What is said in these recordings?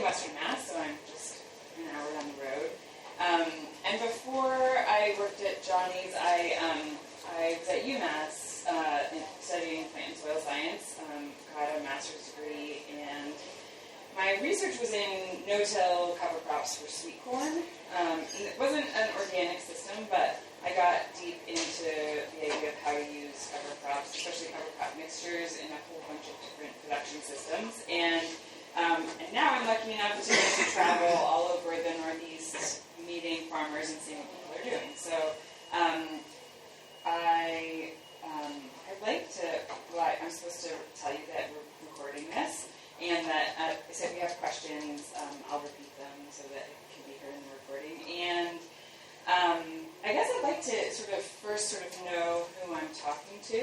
Western Mass, so I'm just an hour down the road. And before I worked at Johnny's, I was at UMass studying plant and soil science, got a master's degree, and my research was in no-till cover crops for sweet corn. And it wasn't an organic system, but I got deep into the idea of how to use cover crops, especially cover crop mixtures, in a whole bunch of different production systems. And now I'm lucky enough to get to travel all over the Northeast, meeting farmers and seeing what people are doing. So I'd like to, I'm supposed to tell you that we're recording this, and that so if you have questions, I'll repeat them so that it can be heard in the recording. And I guess I'd like to first know who I'm talking to,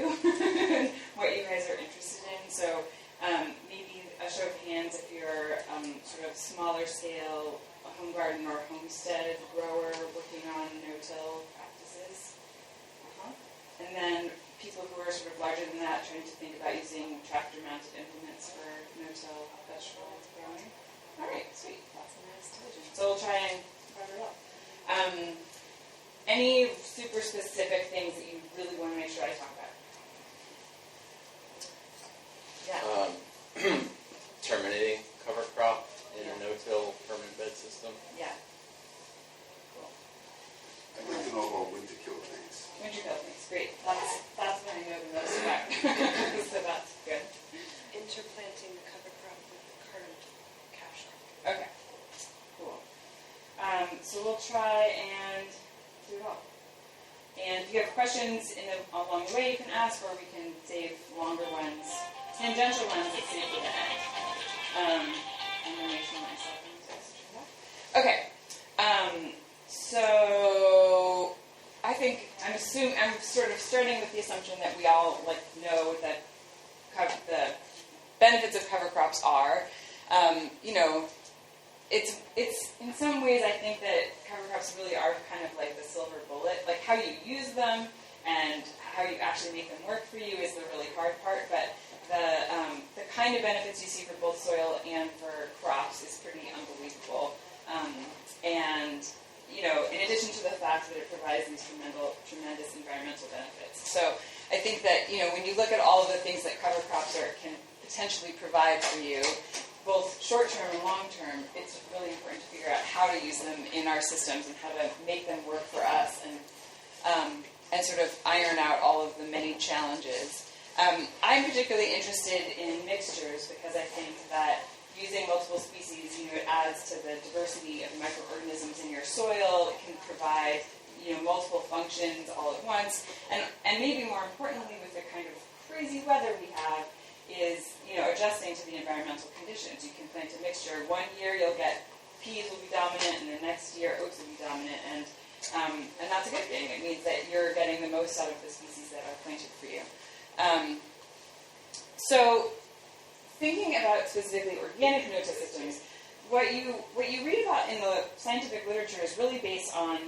what you guys are interested in. So maybe a show of hands if you're sort of smaller scale home garden or homestead grower working on no-till practices. And then people who are sort of larger than that, trying to think about using tractor-mounted implements for no-till vegetable growing. All right, sweet. Lots of nice division. So we'll try and cover it all. Any super specific things that you really want to make sure I talk about? Yeah. Terminating cover crop in a no-till permanent bed system. Yeah. Cool. I'd like to know about winter kill things. Winter kill things, great. That's what I know the most about. So that's good. Interplanting the cover crop with the current cash crop. Okay. Cool. So we'll try and do it all. And if you have questions along the way, you can ask, or we can save longer ones, tangential ones that save for the end. I'm going to make sure myself in this. Okay. So I think I'm sort of starting with the assumption that we all know that the benefits of cover crops are, it's in some ways I think that cover crops really are kind of like the silver bullet. Like how you use them and how you actually make them work for you is the really hard part, but the kind of benefits you see for both soil and for crops is pretty unbelievable. And in addition to the fact that it provides these tremendous environmental benefits. So I think that, when you look at all of the things that cover crops can potentially provide for you, both short-term and long-term, it's really important to figure out how to use them in our systems and how to make them work for us and sort of iron out all of the many challenges. I'm particularly interested in mixtures because I think that using multiple species, it adds to the diversity of microorganisms in your soil. It can provide, multiple functions all at once. And maybe more importantly, with the kind of crazy weather we have, is, adjusting to the environmental conditions. You can plant a mixture. One year you'll get peas will be dominant, and the next year oats will be dominant. And that's a good thing. It means that you're getting the most out of the species that are planted for you. So thinking about specifically organic no-till systems, what you read about in the scientific literature is really based on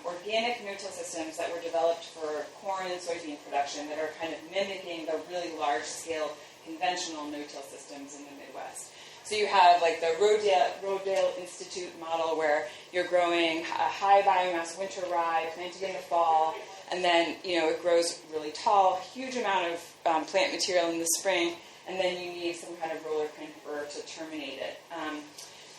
organic no-till systems that were developed for corn and soybean production that are kind of mimicking the really large-scale conventional no-till systems in the Midwest. So you have like the Rodale Institute model where you're growing a high biomass winter rye planted in the fall, and then it grows really tall, huge amount of plant material in the spring, and then you need some kind of roller printer to terminate it.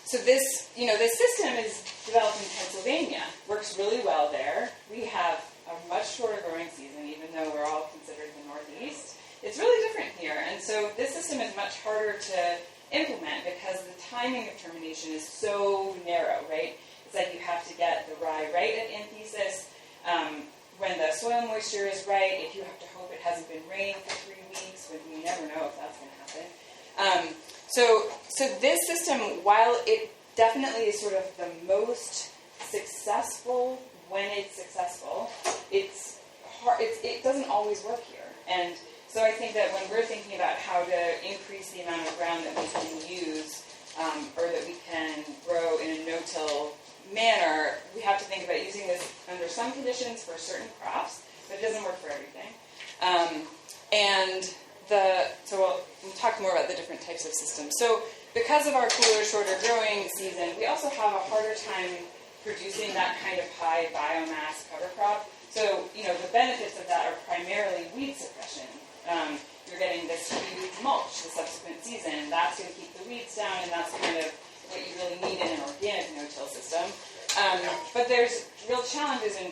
So this system is developed in Pennsylvania, works really well there. We have a much shorter growing season, even though we're all considered the Northeast. It's really different here, and so this system is much harder to implement because the timing of termination is so narrow, right? It's like you have to get the rye right at anthesis, when the soil moisture is right, if you have to hope it hasn't been raining for 3 weeks, when you never know if that's going to happen. So this system, while it definitely is sort of the most successful when it's successful, it's hard. It doesn't always work here. And so I think that when we're thinking about how to increase the amount of ground that we can use, or that we can grow in a no-till manner, we have to think about using this under some conditions for certain crops, but it doesn't work for everything. So we'll talk more about the different types of systems. So because of our cooler, shorter growing season, we also have a harder time producing that kind of high biomass cover crop. So, the benefits of that are primarily weed suppression. You're getting this huge mulch the subsequent season. That's going to keep the weeds down, and that's kind of what you really need in an organic no-till system. But there's real challenges in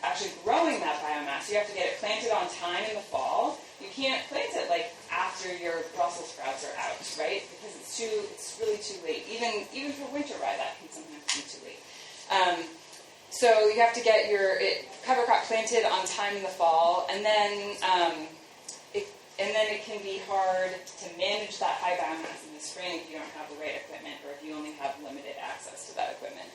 actually growing that biomass. You have to get it planted on time in the fall. You can't plant it after your Brussels sprouts are out, right? Because it's really too late. Even for winter rye, that can sometimes be too late. So you have to get your cover crop planted on time in the fall, and then it can be hard to manage that high biomass in the spring if you don't have the right equipment, or if you only have limited access to that equipment.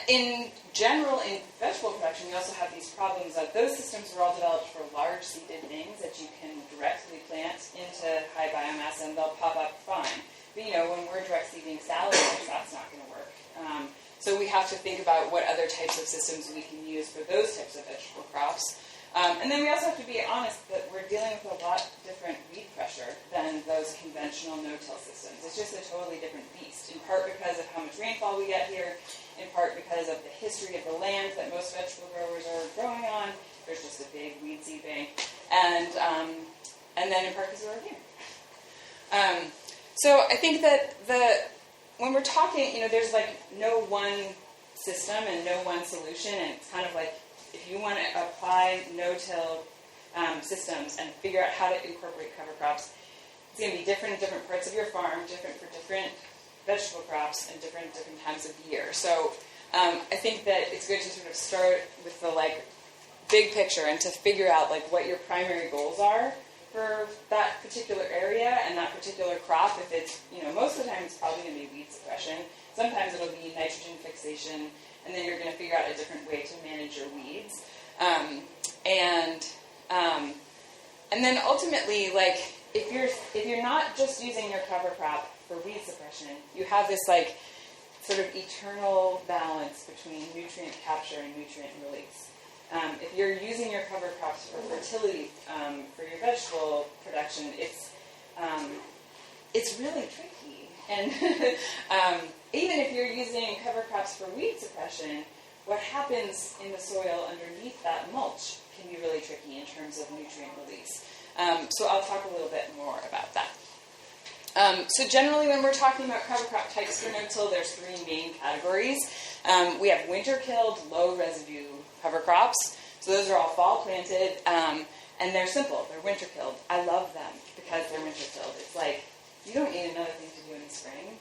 In general, in vegetable production, we also have these problems of those systems were all developed for large seeded things that you can directly plant into high biomass, and they'll pop up fine. But when we're direct seeding salad, that's not going to work. So we have to think about what other types of systems we can use for those types of vegetable crops. And then we also have to be honest that we're dealing with a lot different weed pressure than those conventional no-till systems. It's just a totally different beast, in part because of how much rainfall we get here, in part because of the history of the land that most vegetable growers are growing on. There's just a big weed seed bank. And then in part because we're organic. So I think that when we're talking, there's no one system and no one solution, and it's kind of like if you want to apply no-till systems and figure out how to incorporate cover crops, it's going to be different in different parts of your farm, different for different vegetable crops and different times of year. So I think that it's good to sort of start with the big picture and to figure out what your primary goals are for that particular area and that particular crop. If it's, most of the time it's probably going to be weed suppression. Sometimes it'll be nitrogen fixation, and then you're going to figure out a different way to manage your weeds. And then ultimately, if you're not just using your cover crop for weed suppression, you have this sort of eternal balance between nutrient capture and nutrient release. If you're using your cover crops for fertility for your vegetable production, it's really tricky. And even if you're using cover crops for weed suppression, what happens in the soil underneath that mulch can be really tricky in terms of nutrient release. So I'll talk a little bit more about that. So generally, when we're talking about cover crop types for no-till, there's three main categories. We have winter-killed, low-residue cover crops. So those are all fall-planted, and they're simple. They're winter-killed. I love them because they're winter-killed. It's you don't need another thing to do in the spring.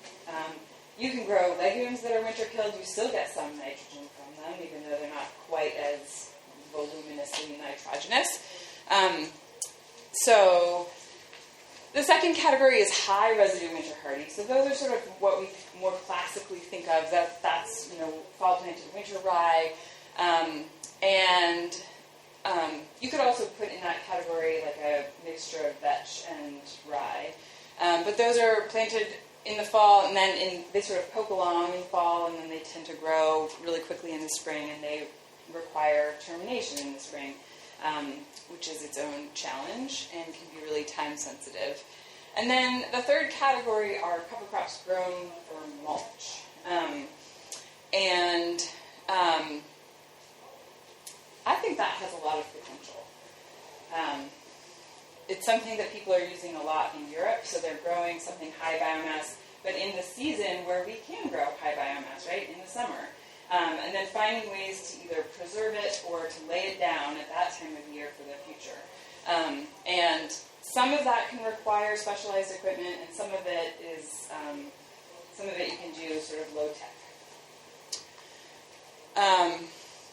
You can grow legumes that are winter-killed. You still get some nitrogen from them, even though they're not quite as voluminously nitrogenous. So the second category is high residue winter hardy. So those are sort of what we more classically think of. That's fall planted winter rye, and you could also put in that category a mixture of vetch and rye. But those are planted in the fall, and then they sort of poke along in fall, and then they tend to grow really quickly in the spring, and they require termination in the spring, which is its own challenge and can be really time sensitive. And then the third category are cover crops grown for mulch. I think that has a lot of potential. It's something that people are using a lot in Europe, so they're growing something high biomass, but in the season where we can grow high biomass, right, in the summer. And then finding ways to either preserve it or to lay it down at that time of year for the future. And some of that can require specialized equipment, and some of it you can do sort of low tech.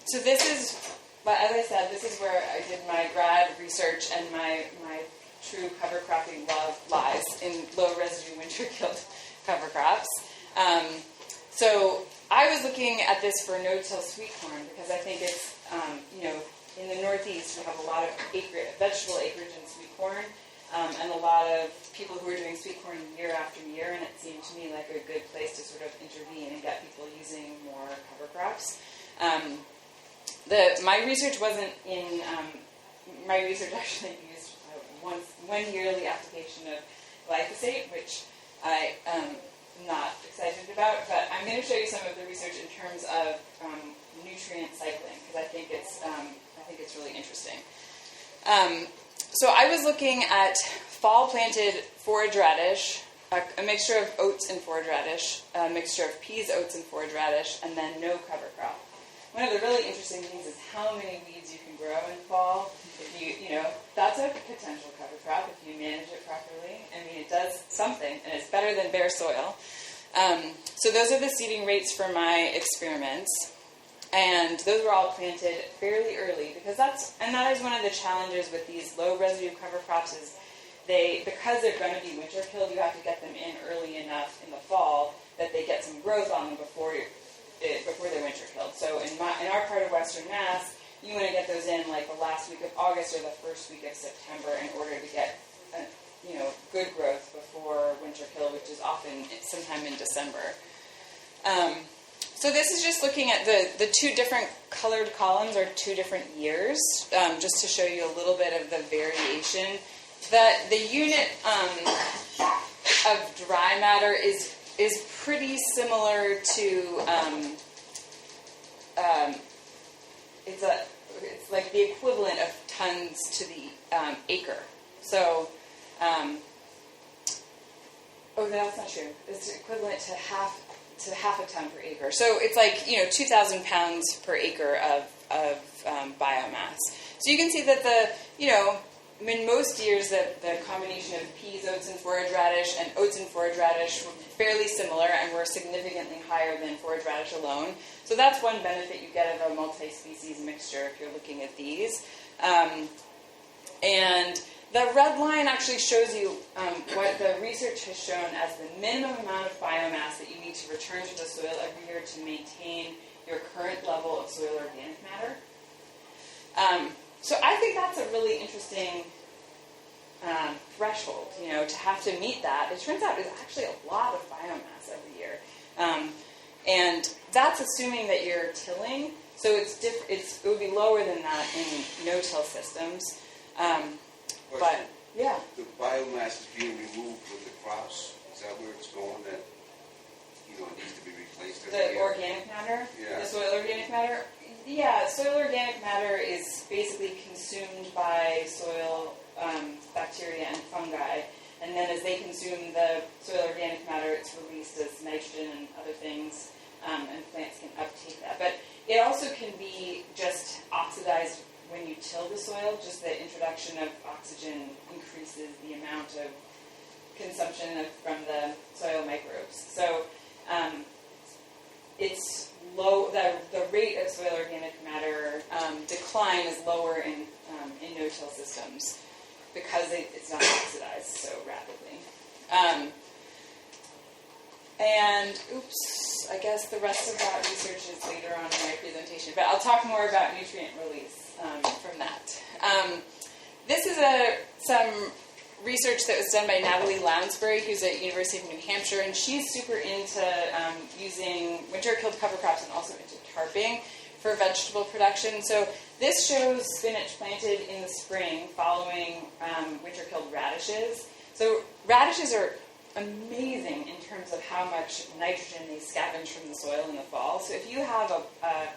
So this is, but as I said, this is where I did my grad research, and my true cover cropping love lies in low residue winter killed cover crops. So I was looking at this for no-till sweet corn because I think it's, in the Northeast we have a lot of vegetable acreage in sweet corn, and a lot of people who are doing sweet corn year after year, and it seemed to me like a good place to sort of intervene and get people using more cover crops. My research wasn't in, my research actually used one yearly application of glyphosate, which I am not excited about, but I'm going to show you some of the research in terms of nutrient cycling, because I think it's really interesting. So I was looking at fall-planted forage radish, a mixture of oats and forage radish, a mixture of peas, oats, and forage radish, and then no cover crop. One of the really interesting things is how many weeds you can grow in fall. If that's a potential cover crop if you manage it properly. I mean, it does something, and it's better than bare soil. So those are the seeding rates for my experiments. And those were all planted fairly early, because that is one of the challenges with these low residue cover crops is because they're going to be winter killed, you have to get them in early enough in the fall that they get some growth on them before they're winter killed. So in our part of Western Mass, you want to get those in like the last week of August or the first week of September in order to get good growth before winter kill, which is often sometime in December. So this is just looking at the two different colored columns are 2 different years, just to show you a little bit of the variation. The unit of dry matter is pretty similar to it's like the equivalent of tons to the acre. So that's not true. It's equivalent to half a ton per acre. So it's like 2,000 pounds per acre of biomass. So you can see that in most years that the combination of peas, oats, and forage radish and oats and forage radish were fairly similar and were significantly higher than forage radish alone. So that's one benefit you get of a multi-species mixture if you're looking at these. And the red line actually shows you what the research has shown as the minimum amount of biomass that you need to return to the soil every year to maintain your current level of soil organic matter. So I think that's a really interesting threshold, to have to meet that. It turns out it's actually a lot of biomass every year. And that's assuming that you're tilling, so it would be lower than that in no-till systems. But, yeah. The biomass is being removed with the crops. Is that where it's going that, it needs to be replaced every year? The organic matter? Yeah. The soil organic matter? Yeah, soil organic matter is basically consumed by soil bacteria and fungi. And then as they consume the soil organic matter, it's released as nitrogen and other things, and plants can uptake that. But it also can be just oxidized when you till the soil. Just the introduction of oxygen increases the amount of consumption from the soil microbes. So it's low. The rate of soil organic matter decline is lower in no-till systems because it's not oxidized so rapidly. I guess the rest of that research is later on in my presentation, but I'll talk more about nutrient release from that. This is some research that was done by Natalie Lounsbury, who's at University of New Hampshire, and she's super into using winter-killed cover crops and also into tarping for vegetable production. So this shows spinach planted in the spring following winter-killed radishes. So radishes are amazing in terms of how much nitrogen they scavenge from the soil in the fall. So if you have a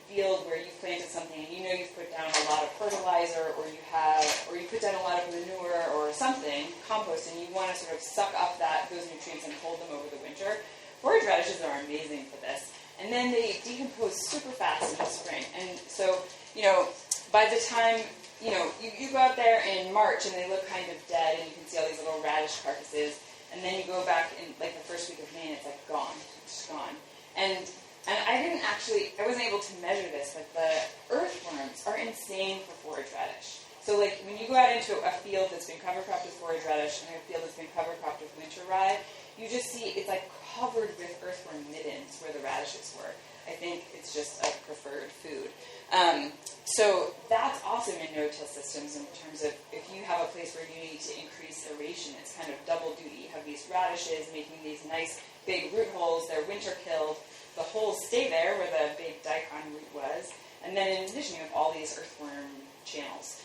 field where you've planted something and you've put down a lot of fertilizer or you put down a lot of manure or something, compost, and you want to sort of suck up those nutrients and hold them over the winter, forage radishes are amazing for this. And then they decompose super fast in the spring. And so, by the time, you go out there in March and they look kind of dead and you can see all these little radish carcasses. And then you go back in like the first week of May and it's like gone. It's just gone. And I wasn't able to measure this, but the earthworms are insane for forage radish. So like when you go out into a field that's been cover cropped with forage radish and a field that's been cover cropped with winter rye, you just see it's like covered with earthworm middens where the radishes were. I think it's just a preferred food. So that's awesome in no-till systems in terms of if you have a place where you need to increase aeration, it's kind of double duty. You have these radishes making these nice big root holes, they're winter killed, the holes stay there where the big daikon root was, and then in addition you have all these earthworm channels.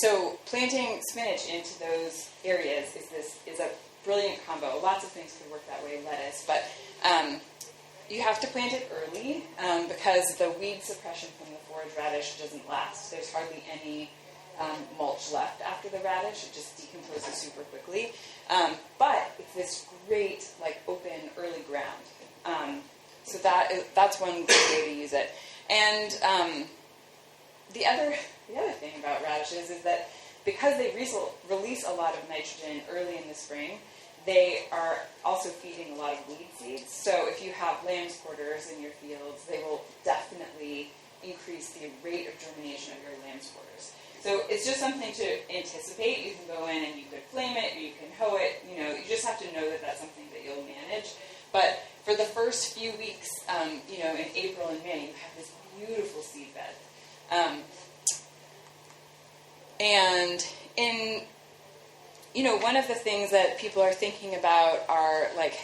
So planting spinach into those areas is a brilliant combo. Lots of things could work that way, lettuce, but you have to plant it early because the weed suppression from the forage radish doesn't last. There's hardly any mulch left after the radish. It just decomposes super quickly. But it's this great, like, open, early ground. So that's one good way to use it. And the other thing about radishes is that because they release a lot of nitrogen early in the spring, they are also feeding a lot of weed seeds. So if you have lamb's quarters in your fields, they will definitely increase the rate of germination of your lamb's quarters. So it's just something to anticipate. You can go in and you could flame it, or you can hoe it. You know, you just have to know that that's something that you'll manage. But for the first few weeks, in April and May, you have this beautiful seed bed. And in, one of the things that people are thinking about are, like,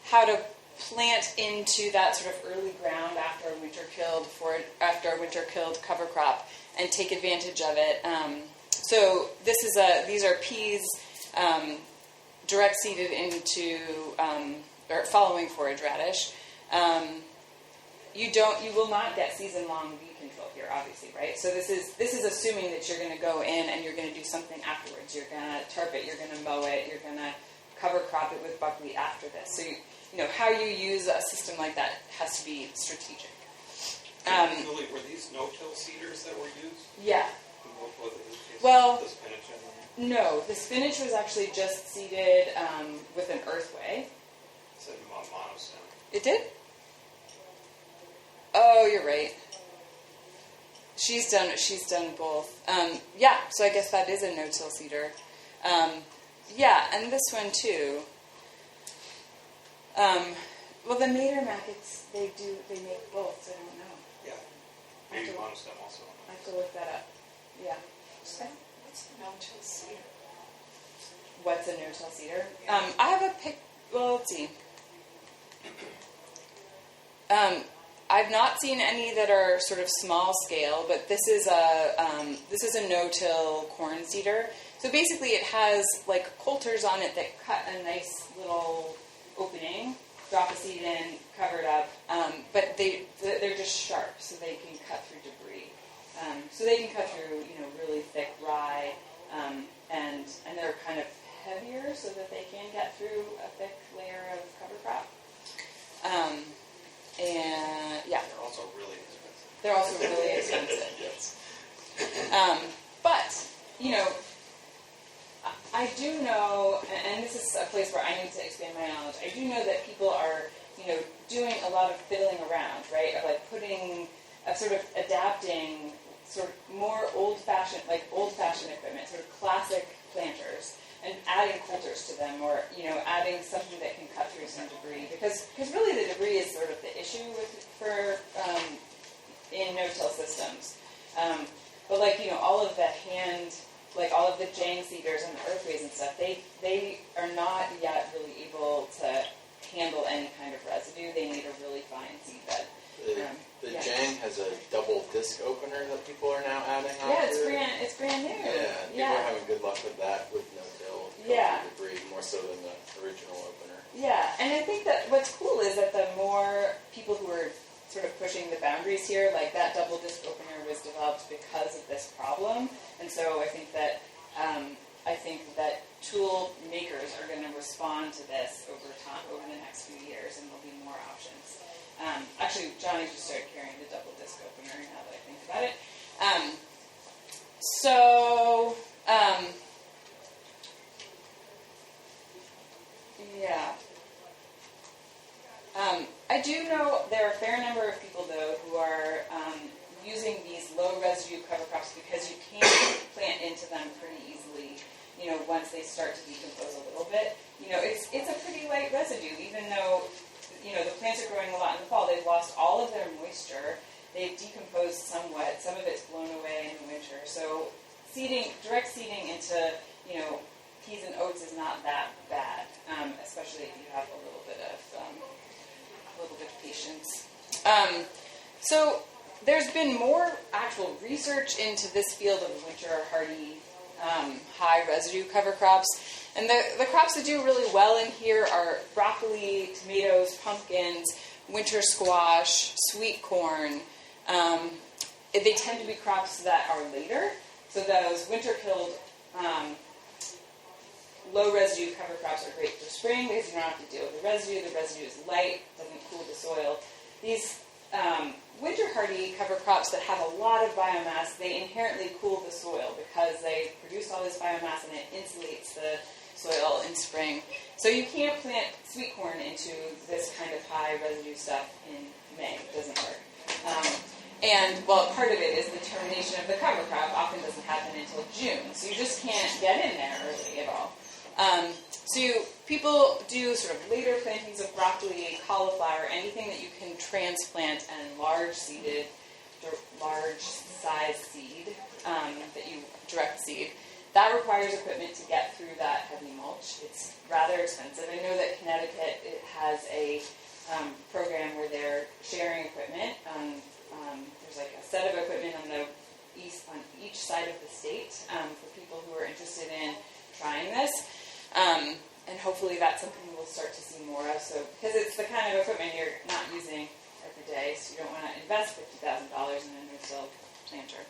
how to plant into that sort of early ground after a winter-killed cover crop and take advantage of it. So these are peas direct seeded into or following forage radish. You will not get season-long weed control here, obviously, right? So this is assuming that you're going to go in and you're going to do something afterwards. You're going to tarp it, you're going to mow it, you're going to cover crop it with buckwheat after this. So how you use a system like that has to be strategic. Julie, were these no-till seeders that were used? Yeah. What was it? Well, The spinach in there? No, the spinach was actually just seeded with an earthway. It said monostem. It did? Oh, you're right. She's done both. So I guess that is a no-till seeder. And this one too. Well, the Mater Mackets, they make both, so I don't know. Yeah. Maybe monostem also. I have to look that up. Yeah. What's a no-till seeder? What's a no-till seeder? I have a pic. Well, let's see. I've not seen any that are sort of small scale, but this is a no-till corn seeder. So basically, it has like coulters on it that cut a nice little opening, drop a seed in, cover it up, but they're just sharp, so they can cut through debris. So they can cut through really thick rye, and they're kind of heavier, so that they can get through a thick layer of cover crop. They're also really expensive. They're also really expensive. Yes. But, I do know, and this is a place where I need to expand my knowledge, I do know that people are, doing a lot of fiddling around, right? Of like sort of adapting sort of more old-fashioned equipment, sort of classic planters, and adding coulters to them, or adding something that can cut through some debris, because really the debris is sort of the issue in no-till systems. But all of the all of the jang seeders and the earthways and stuff, they are not yet really able to handle any kind of residue. They need a really fine seed bed. The Jang has a double disc opener that people are now adding on. Yeah, it's brand new. Yeah, people are having good luck with that with no-till debris, more so than the original opener. Yeah, and I think that what's cool is that the more people who are sort of pushing the boundaries here, like that double disc opener was developed because of this problem, and so I think that tool makers are going to respond to this over the next few years, and there'll be more options. Actually, Johnny just started carrying the double disc opener now that I think about it. I do know there are a fair number of people, though, who are using these low residue cover crops because you can plant into them pretty easily, once they start to decompose a little bit. It's a pretty light residue, even though the plants are growing a lot in the fall. They've lost all of their moisture. They've decomposed somewhat. Some of it's blown away in the winter. So direct seeding into, peas and oats is not that bad, especially if you have a little bit of patience. So there's been more actual research into this field of winter hardy high residue cover crops. And the crops that do really well in here are broccoli, tomatoes, pumpkins, winter squash, sweet corn. They tend to be crops that are later. So those winter-killed low residue cover crops are great for spring because you don't have to deal with the residue. The residue is light, doesn't cool the soil. These winter hardy cover crops that have a lot of biomass, they inherently cool the soil because they produce all this biomass and it insulates the soil in spring. So you can't plant sweet corn into this kind of high residue stuff in May. It doesn't work. Part of it is the termination of the cover crop often doesn't happen until June. So you just can't get in there early at all. People do sort of later plantings of broccoli, cauliflower, anything that you can transplant and large size seed that you direct seed. That requires equipment to get through that heavy mulch. It's rather expensive. I know that Connecticut has a program where they're sharing equipment. There's like a set of equipment on each side of the state for people who are interested in trying this. And hopefully that's something we'll start to see more of. So, because it's the kind of equipment you're not using every day, so you don't want to invest $50,000 in a no-till planter.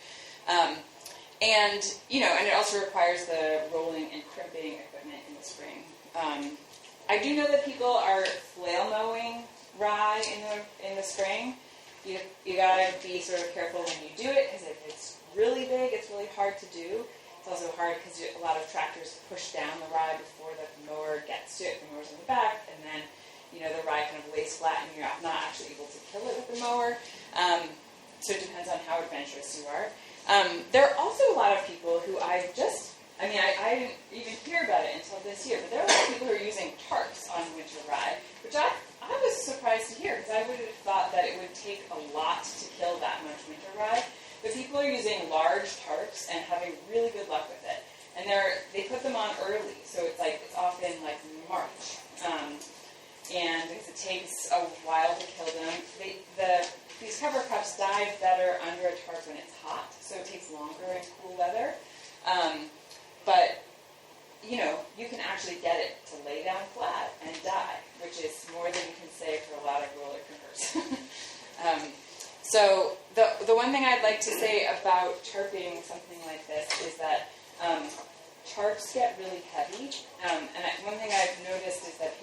And it also requires the rolling and crimping equipment in the spring. I do know that people are flail mowing rye in the spring. You gotta be sort of careful when you do it, because if it's really big, it's really hard to do. It's also hard because a lot of tractors push down the rye before the mower gets to it. The mower's in the back, and then the rye kind of lays flat, and you're not actually able to kill it with the mower. So it depends on how adventurous you are. There are also a lot of people who I didn't even hear about it until this year, but there are a lot of people who are using tarps on winter rye, which I was surprised to hear, because I would have thought that it would take a lot to kill that much winter rye. But people are using large tarps and having really good luck with it. And they put them on early, so it's often like March. And because it takes a while to kill them, these cover crops die better under a tarp when it's hot, so it takes longer in cool weather. But you can actually get it to lay down flat and die, which is more than you can say for a lot of roller crimpers. So the one thing I'd like to say about tarping something like this is that tarps get really heavy. One thing I've noticed is that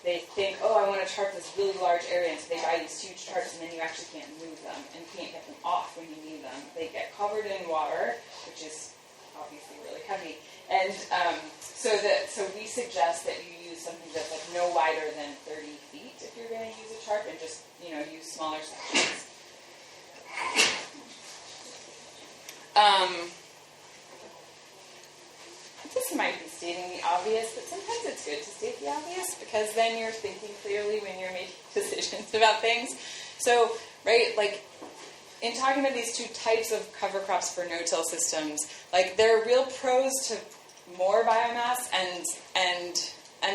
they think, I want to tarp this really large area, and so they buy these huge tarps, and then you actually can't move them and can't get them off when you need them. They get covered in water, which is obviously really heavy. And so we suggest that you use something that's no wider than 30 feet if you're going to use a tarp, and just use smaller sections. This might be stating the obvious, but sometimes it's good to state the obvious, because then you're thinking clearly when you're making decisions about things. So, in talking about these two types of cover crops for no-till systems, there are real pros to more biomass, and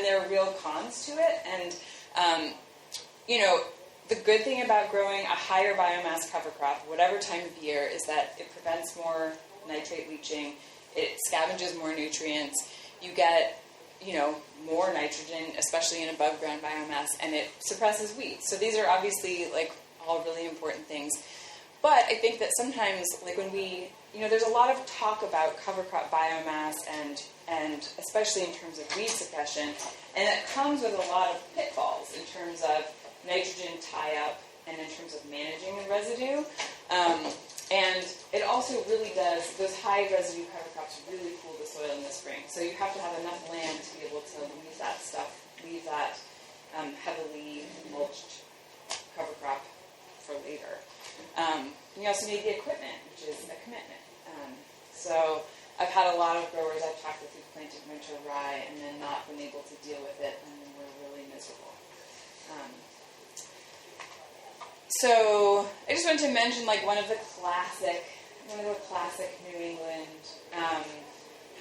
there are real cons to it. And the good thing about growing a higher biomass cover crop, whatever time of year, is that it prevents more nitrate leaching. It scavenges more nutrients. You get, more nitrogen, especially in above ground biomass, and it suppresses weeds. So these are obviously all really important things. But I think that sometimes, when there's a lot of talk about cover crop biomass and especially in terms of weed suppression, and it comes with a lot of pitfalls in terms of nitrogen tie-up and in terms of managing the residue. And it also really does, those high residue cover crops really cool the soil in the spring. So you have to have enough land to be able to leave that heavily mulched cover crop for later. You also need the equipment, which is a commitment. So I've had a lot of growers I've talked with who've planted winter rye and then not been able to deal with it, and then we're really miserable. So I just wanted to mention one of the classic New England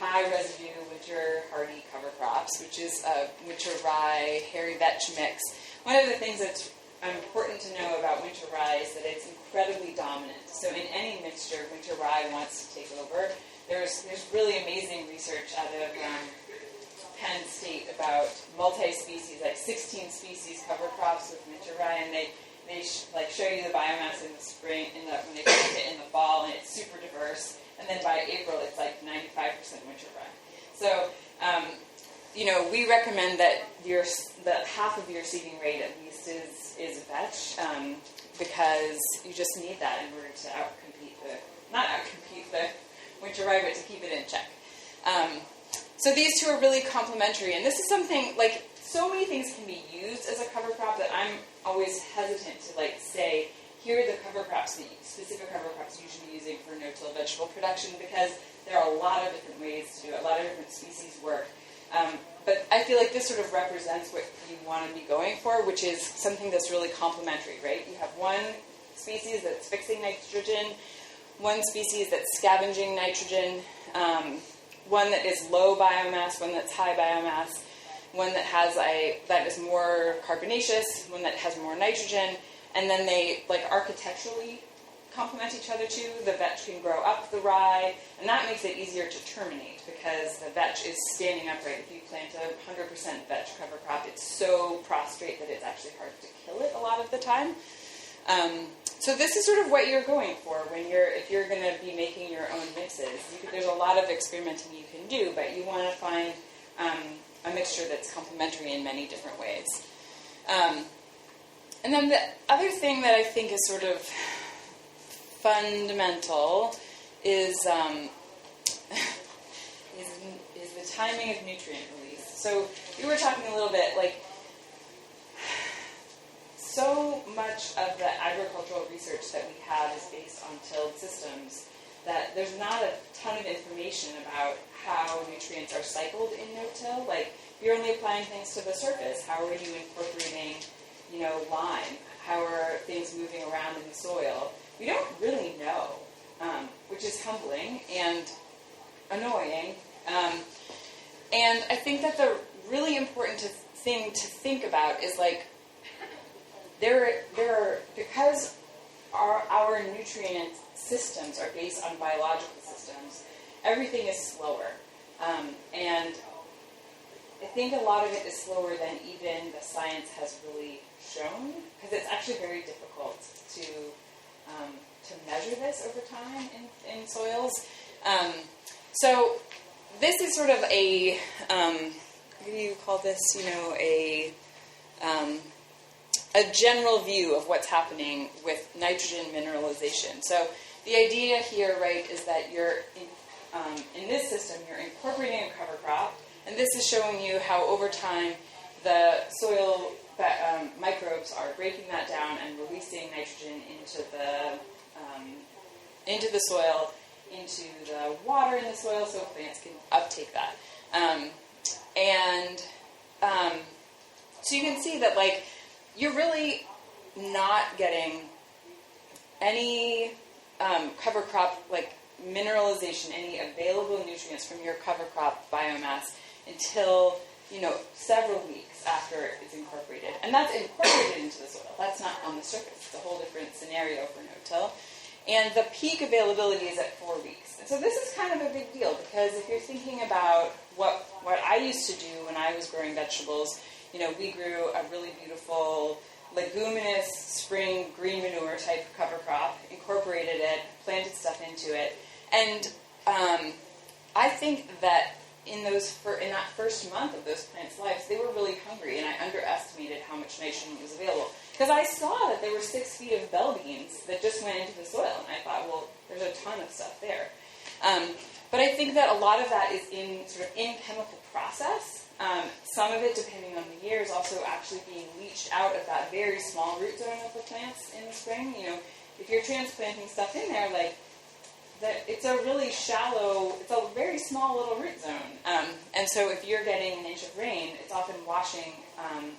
high residue winter hardy cover crops, which is winter rye hairy vetch mix. One of the things that's important to know about winter rye is that it's incredibly dominant. So in any mixture, winter rye wants to take over. There's really amazing research out of Penn State about multi-species, like 16 species cover crops with winter rye, and they show you the biomass in the spring, when they plant it in the fall, and it's super diverse. And then by April, it's like 95% winter rye. So, we recommend that that half of your seeding rate at least is vetch, because you just need that in order to not outcompete the winter rye, but to keep it in check. So these two are really complementary, and this is something, like, so many things can be used as a cover crop that I'm always hesitant to, say, here are the specific cover crops you should be using for no-till vegetable production, because there are a lot of different ways to do it, a lot of different species work. But I feel like this sort of represents what you want to be going for, which is something that's really complementary, right? You have one species that's fixing nitrogen, one species that's scavenging nitrogen, one that is low biomass, one that's high biomass, one that is more carbonaceous, one that has more nitrogen, and then they architecturally complement each other too. The vetch can grow up the rye, and that makes it easier to terminate because the vetch is standing upright. If you plant a 100% vetch cover crop, it's so prostrate that it's actually hard to kill it a lot of the time. So this is sort of what you're going for if you're going to be making your own mixes. There's a lot of experimenting you can do, but you want to find a mixture that's complementary in many different ways. And then the other thing that I think is sort of fundamental is the timing of nutrient release. So we were talking a little bit, so much of the agricultural research that we have is based on tilled systems that there's not a ton of information about how nutrients are cycled in no-till. You're only applying things to the surface. How are you incorporating, lime? How are things moving around in the soil? We don't really know, which is humbling and annoying. And I think that the really important thing to think about is because our nutrient systems are based on biological systems, everything is slower. And I think a lot of it is slower than even the science has really shown, because it's actually very difficult to measure this over time in soils. So this is sort of a, what do you call this, a general view of what's happening with nitrogen mineralization. So the idea here, right, is that you're, in this system, you're incorporating a cover crop, and this is showing you how over time the soil microbes are breaking that down and releasing nitrogen into the soil, into the water in the soil, so plants can uptake that. So you can see that, you're really not getting any cover crop, mineralization, any available nutrients from your cover crop biomass until, several weeks after it's incorporated. And that's incorporated into the soil. That's not on the surface. It's a whole different scenario for no-till. And the peak availability is at 4 weeks. And so this is kind of a big deal, because if you're thinking about what I used to do when I was growing vegetables, we grew a really beautiful leguminous spring green manure type cover crop, incorporated it, planted stuff into it. And I think that in that first month of those plants' lives, they were really hungry, and I underestimated how much nitrogen was available. Because I saw that there were 6 feet of bell beans that just went into the soil, and I thought, well, there's a ton of stuff there. But I think that a lot of that is in chemical process. Some of it, depending on the year, is also actually being leached out of that very small root zone of the plants in the spring. If you're transplanting stuff in there, it's a really shallow, it's a very small little root zone. And so if you're getting an inch of rain, it's often washing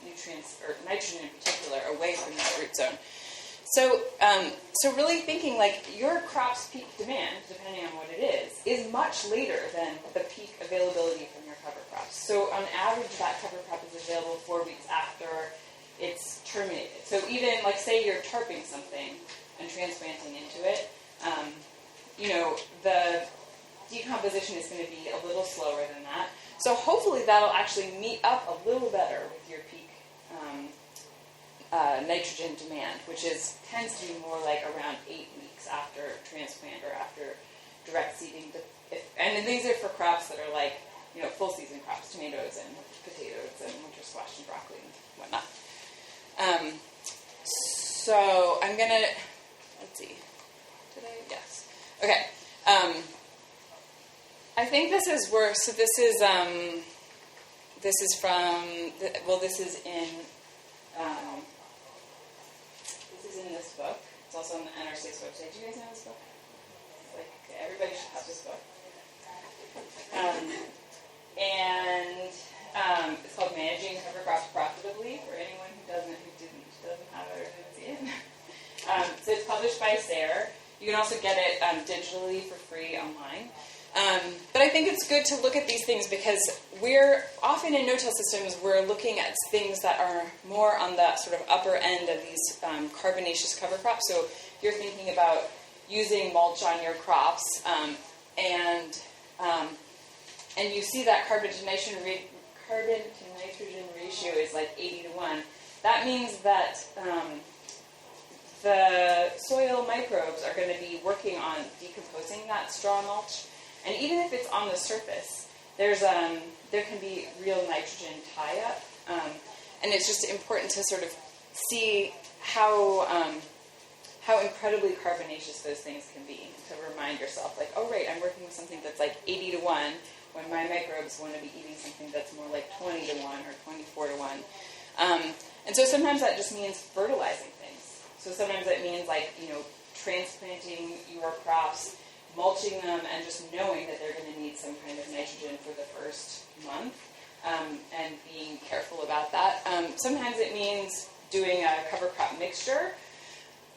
nutrients, or nitrogen in particular, away from that root zone. So really thinking your crop's peak demand, depending on what it is much later than the peak availability from your cover crops. So on average, that cover crop is available 4 weeks after it's terminated. So even, like, say you're tarping something and transplanting into it, the decomposition is going to be a little slower than that. So hopefully that'll actually meet up a little better with your peak nitrogen demand, which tends to be more like around 8 weeks after transplant or after direct seeding. And these are for crops that are like, full season crops, tomatoes and potatoes and winter squash and broccoli and whatnot. So I'm going to, let's see, yes. Okay. I think this is worth, so this is in this book. It's also on the NRC's website. Do you guys know this book? Everybody should have this book. It's called Managing Cover Crops Profitably, for anyone who doesn't have it or didn't see it. So it's published by SARE. You can also get it digitally for free online. But I think it's good to look at these things because we're often in no-till systems, we're looking at things that are more on the sort of upper end of these carbonaceous cover crops. So you're thinking about using mulch on your crops, and you see that carbon to nitrogen ratio is like 80-1. That means that the soil microbes are going to be working on decomposing that straw mulch. And even if it's on the surface, there can be real nitrogen tie-up. And it's just important to sort of see how incredibly carbonaceous those things can be. To remind yourself, like, oh, right, I'm working with something that's like 80-1, when my microbes want to be eating something that's more like 20-1 or 24-1. And so sometimes that just means fertilizing things. So sometimes it means, like, transplanting your crops, mulching them, and just knowing that they're going to need some kind of nitrogen for the first month, and being careful about that. Sometimes it means doing a cover crop mixture,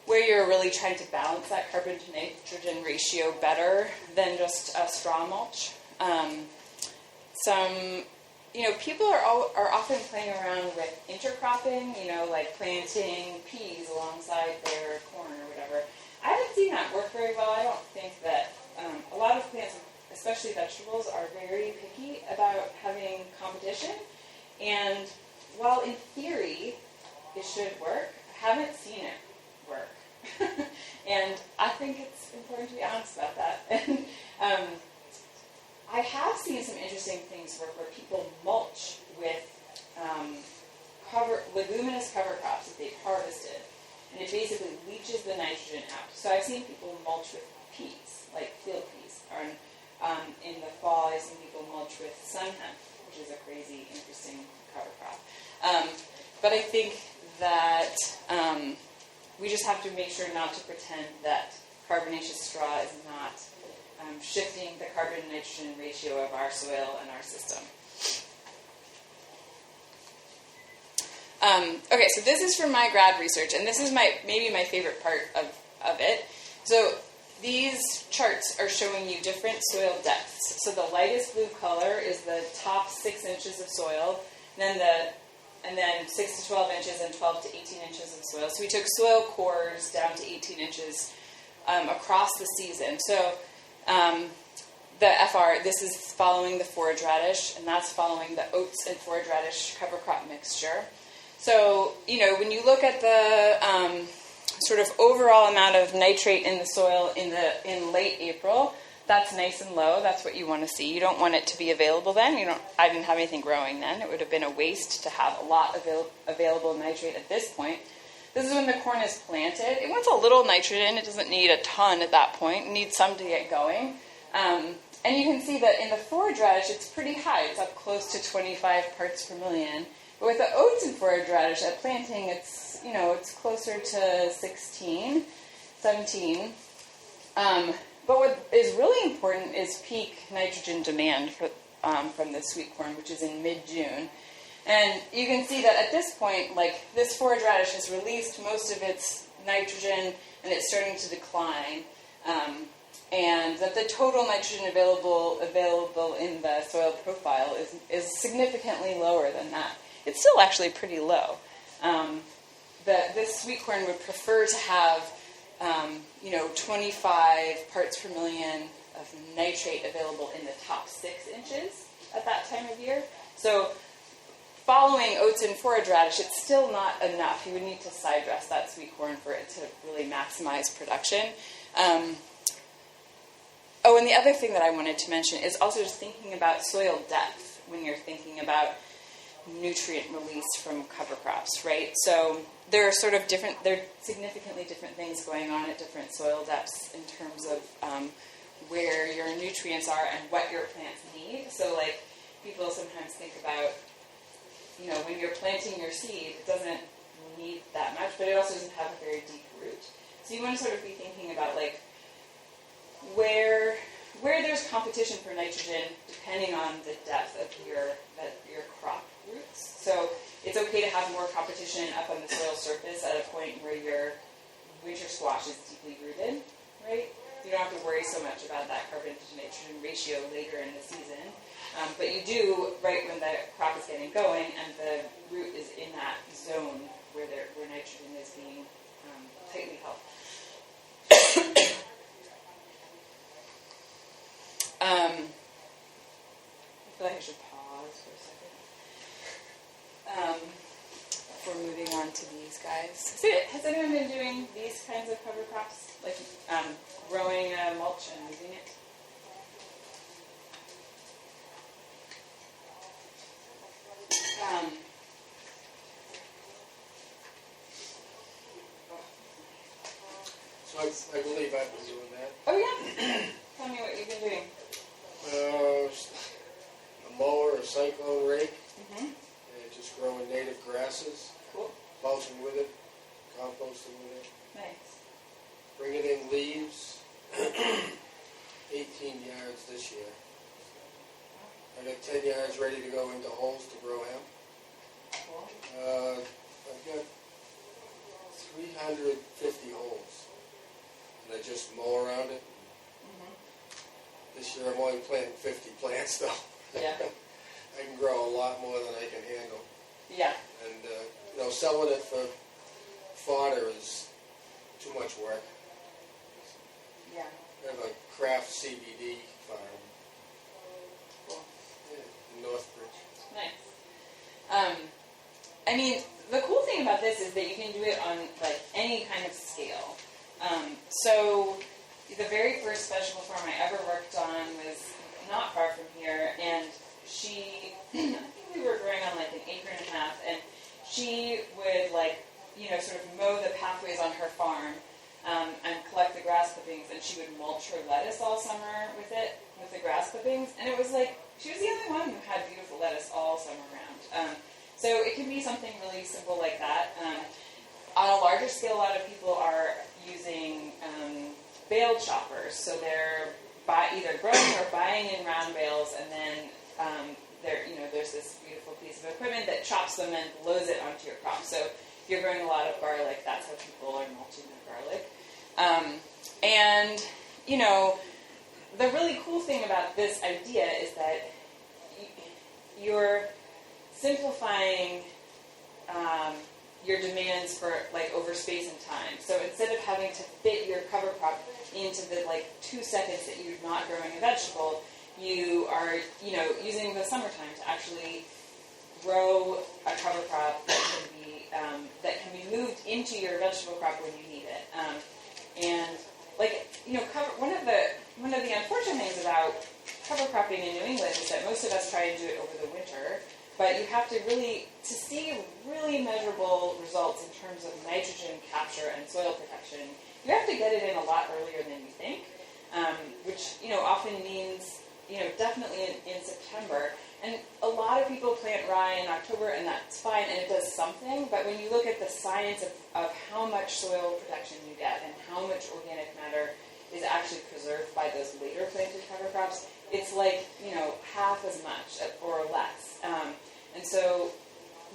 where you're really trying to balance that carbon to nitrogen ratio better than just a straw mulch. People are often playing around with intercropping, like planting peas alongside their corn or whatever. I haven't seen that work very well. I don't think that a lot of plants, especially vegetables, are very picky about having competition. And while in theory it should work, I haven't seen it work. And I think it's important to be honest about that. And I have seen some interesting things work where people mulch with leguminous cover crops that they've harvested, and it basically leaches the nitrogen out. So I've seen people mulch with peas, like field peas. Or in the fall, I've seen people mulch with sun hemp, which is a crazy, interesting cover crop. But I think that we just have to make sure not to pretend that carbonaceous straw is not shifting the carbon-nitrogen ratio of our soil and our system. Okay, so this is from my grad research, and this is maybe my favorite part of it. So these charts are showing you different soil depths. So the lightest blue color is the top 6 inches of soil, and then 6 to 12 inches and 12 to 18 inches of soil. So we took soil cores down to 18 inches across the season. So the FR, this is following the forage radish, and that's following the oats and forage radish cover crop mixture. So, when you look at the sort of overall amount of nitrate in the soil in late April, that's nice and low. That's what you want to see. You don't want it to be available then. I didn't have anything growing then. It would have been a waste to have a lot of available nitrate at this point. This is when the corn is planted. It wants a little nitrogen. It doesn't need a ton at that point. It needs some to get going. And you can see that in the forage radish, it's pretty high. It's up close to 25 parts per million. But with the oats and forage radish at planting, it's closer to 16, 17. But what is really important is peak nitrogen demand from the sweet corn, which is in mid-June. And you can see that at this point, this forage radish has released most of its nitrogen, and it's starting to decline. And that the total nitrogen available in the soil profile is significantly lower than that. It's still actually pretty low. this sweet corn would prefer to have 25 parts per million of nitrate available in the top 6 inches at that time of year. So following oats and forage radish, it's still not enough. You would need to side dress that sweet corn for it to really maximize production. And the other thing that I wanted to mention is also just thinking about soil depth when you're thinking about nutrient release from cover crops, right? So there are significantly different things going on at different soil depths in terms of where your nutrients are and what your plants need. So like people sometimes think about, when you're planting your seed, it doesn't need that much, but it also doesn't have a very deep root. So you want to sort of be thinking about like where there's competition for nitrogen depending on the depth of your crop roots. So it's okay to have more competition up on the soil surface at a point where your winter squash is deeply rooted, right? You don't have to worry so much about that carbon to nitrogen ratio later in the season. But you do right when the crop is getting going and the root is in that zone where nitrogen is being tightly held. I feel like I should pause for a second before moving on to these guys. Has anyone been doing these kinds of cover crops, like growing mulch and using it? So I believe I've been doing that. Oh yeah. Tell me what you've been doing. A mower, a cyclone rake, Mm-hmm. and just growing native grasses, Cool. mulching with it, composting with it, Nice. bringing in leaves. 18 yards this year. I got 10 yards ready to go into holes to grow hemp. Cool. I've got 350 holes, and I just mow around it. Mm-hmm. This year I'm only planting 50 plants though. Yeah. I can grow a lot more than I can handle. Yeah. And, selling it for fodder is too much work. Yeah. I have a craft CBD farm Cool. in Northbridge. Nice. The cool thing about this is that you can do it on like any kind of scale. So the very first vegetable farm I ever worked on was not far from here, and I think we were growing on like an acre and a half, and she would sort of mow the pathways on her farm and collect the grass clippings, and she would mulch her lettuce all summer with the grass clippings, and it was like she was the only one who had beautiful lettuce all summer around. So it can be something really simple like that. On a larger scale, a lot of people are using bale choppers, so they're either growing or buying in round bales, and then there's this beautiful piece of equipment that chops them and blows it onto your crop. So if you're growing a lot of garlic, that's how people are mulching their garlic. The really cool thing about this idea is that you're simplifying your demands for over space and time. So instead of having to fit your cover crop into the 2 seconds that you're not growing a vegetable, you are using the summertime to actually grow a cover crop that can be moved into your vegetable crop when you need it. One of the unfortunate things about cover cropping in New England is that most of us try and do it over the winter, but you have to see really measurable results in terms of nitrogen capture and soil protection. You have to get it in a lot earlier than you think, which often means definitely in September. And a lot of people plant rye in October, and that's fine, and it does something. But when you look at the science of how much soil protection you get and how much organic matter is actually preserved by those later planted cover crops, it's half as much or less. And so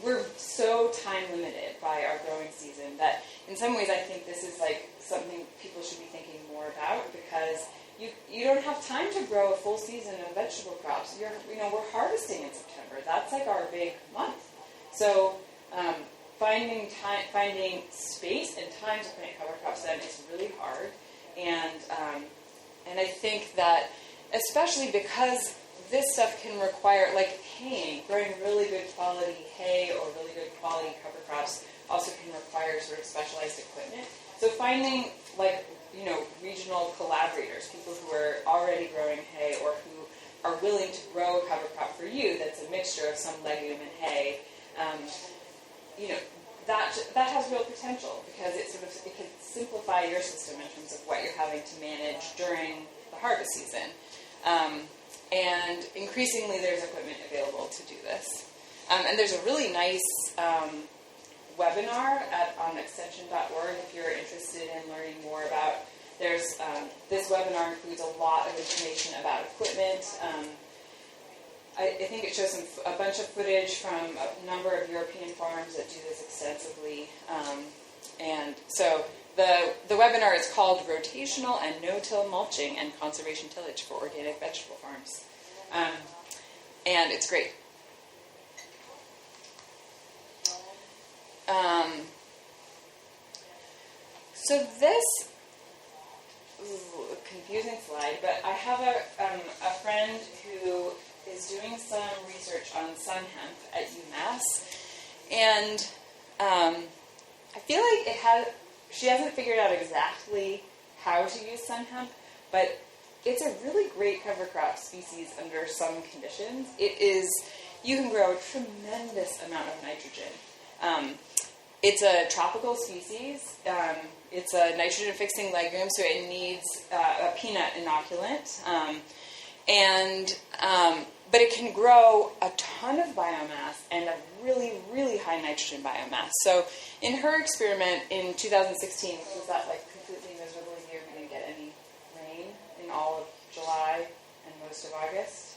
we're so time limited by our growing season that in some ways I think this is something people should be thinking more about, because you don't have time to grow a full season of vegetable crops. We're harvesting in September. That's our big month. So finding space and time to plant cover crops then is really hard, and I think that especially because this stuff can require, like haying, growing really good quality hay or really good quality cover crops also can require sort of specialized equipment. So finding, like, you know, regional collaborators, people who are already growing hay or who are willing to grow a cover crop for you that's a mixture of some legume and hay, you know, that has real potential because it can simplify your system in terms of what you're having to manage during the harvest season. And increasingly there's equipment available to do this. And there's a really nice webinar on extension.org if you're interested in learning more about. This webinar includes a lot of information about equipment. I think it shows a bunch of footage from a number of European farms that do this extensively. And so the webinar is called Rotational and No-Till Mulching and Conservation Tillage for Organic Vegetable Farms. And it's great. So this is a confusing slide, but I have a friend who is doing some research on sun hemp at UMass, and I feel like she hasn't figured out exactly how to use sun hemp, but it's a really great cover crop species under some conditions. You can grow a tremendous amount of nitrogen. It's a tropical species. It's a nitrogen-fixing legume, so it needs a peanut inoculant. But it can grow a ton of biomass and a really, really high nitrogen biomass. So in her experiment in 2016, which was that like completely miserable year, we didn't get any rain in all of July and most of August.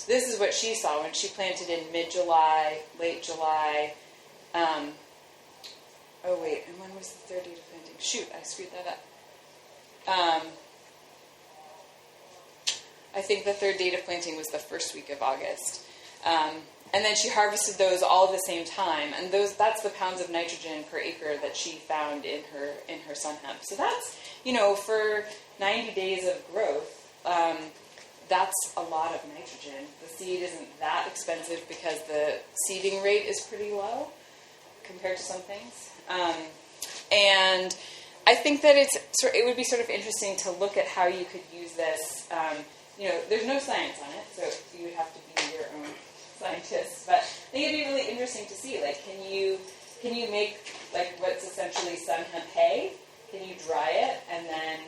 This is what she saw when she planted in mid-July, late July. Oh wait, and when was the third date of planting? Shoot, I screwed that up. I think the third date of planting was the first week of August. And then she harvested those all at the same time, and that's the pounds of nitrogen per acre that she found in her sun hemp. So that's, for 90 days of growth, that's a lot of nitrogen. The seed isn't that expensive because the seeding rate is pretty low compared to some things. And I think that it would be sort of interesting to look at how you could use this. There's no science on it, so you would have to be your own scientist. But I think it'd be really interesting to see, like, can you make, like, what's essentially sun hemp hay? Can you dry it and then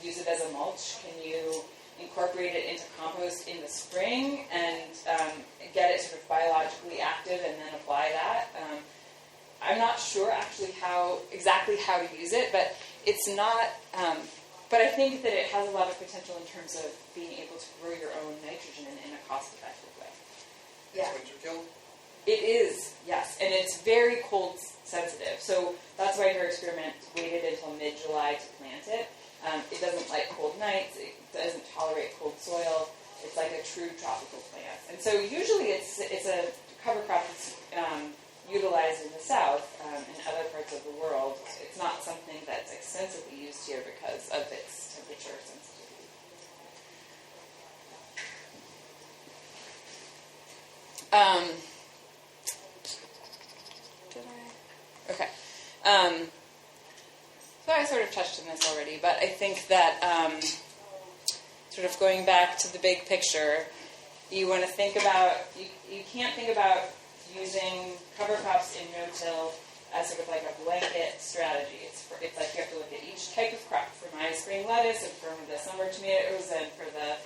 use it as a mulch? Can you incorporate it into compost in the spring and get it sort of biologically active and then apply that? I'm not sure actually exactly how to use it, but it's not. But I think that it has a lot of potential in terms of being able to grow your own nitrogen in a cost-effective way. Yeah. Winter kill? It is, yes, and it's very cold sensitive. So that's why her experiment waited until mid-July to plant it. It doesn't like cold nights. It doesn't tolerate cold soil. It's like a true tropical plant. And so usually it's a cover crop that's utilized in the south and other parts of the world. It's not something that's extensively used here because of its temperature sensitivity. Okay. So I sort of touched on this already, but I think that sort of going back to the big picture, you want to think about, you can't think about using cover crops in no-till as sort of like a blanket strategy. It's like you have to look at each type of crop. For my spring lettuce and for the summer tomatoes and for the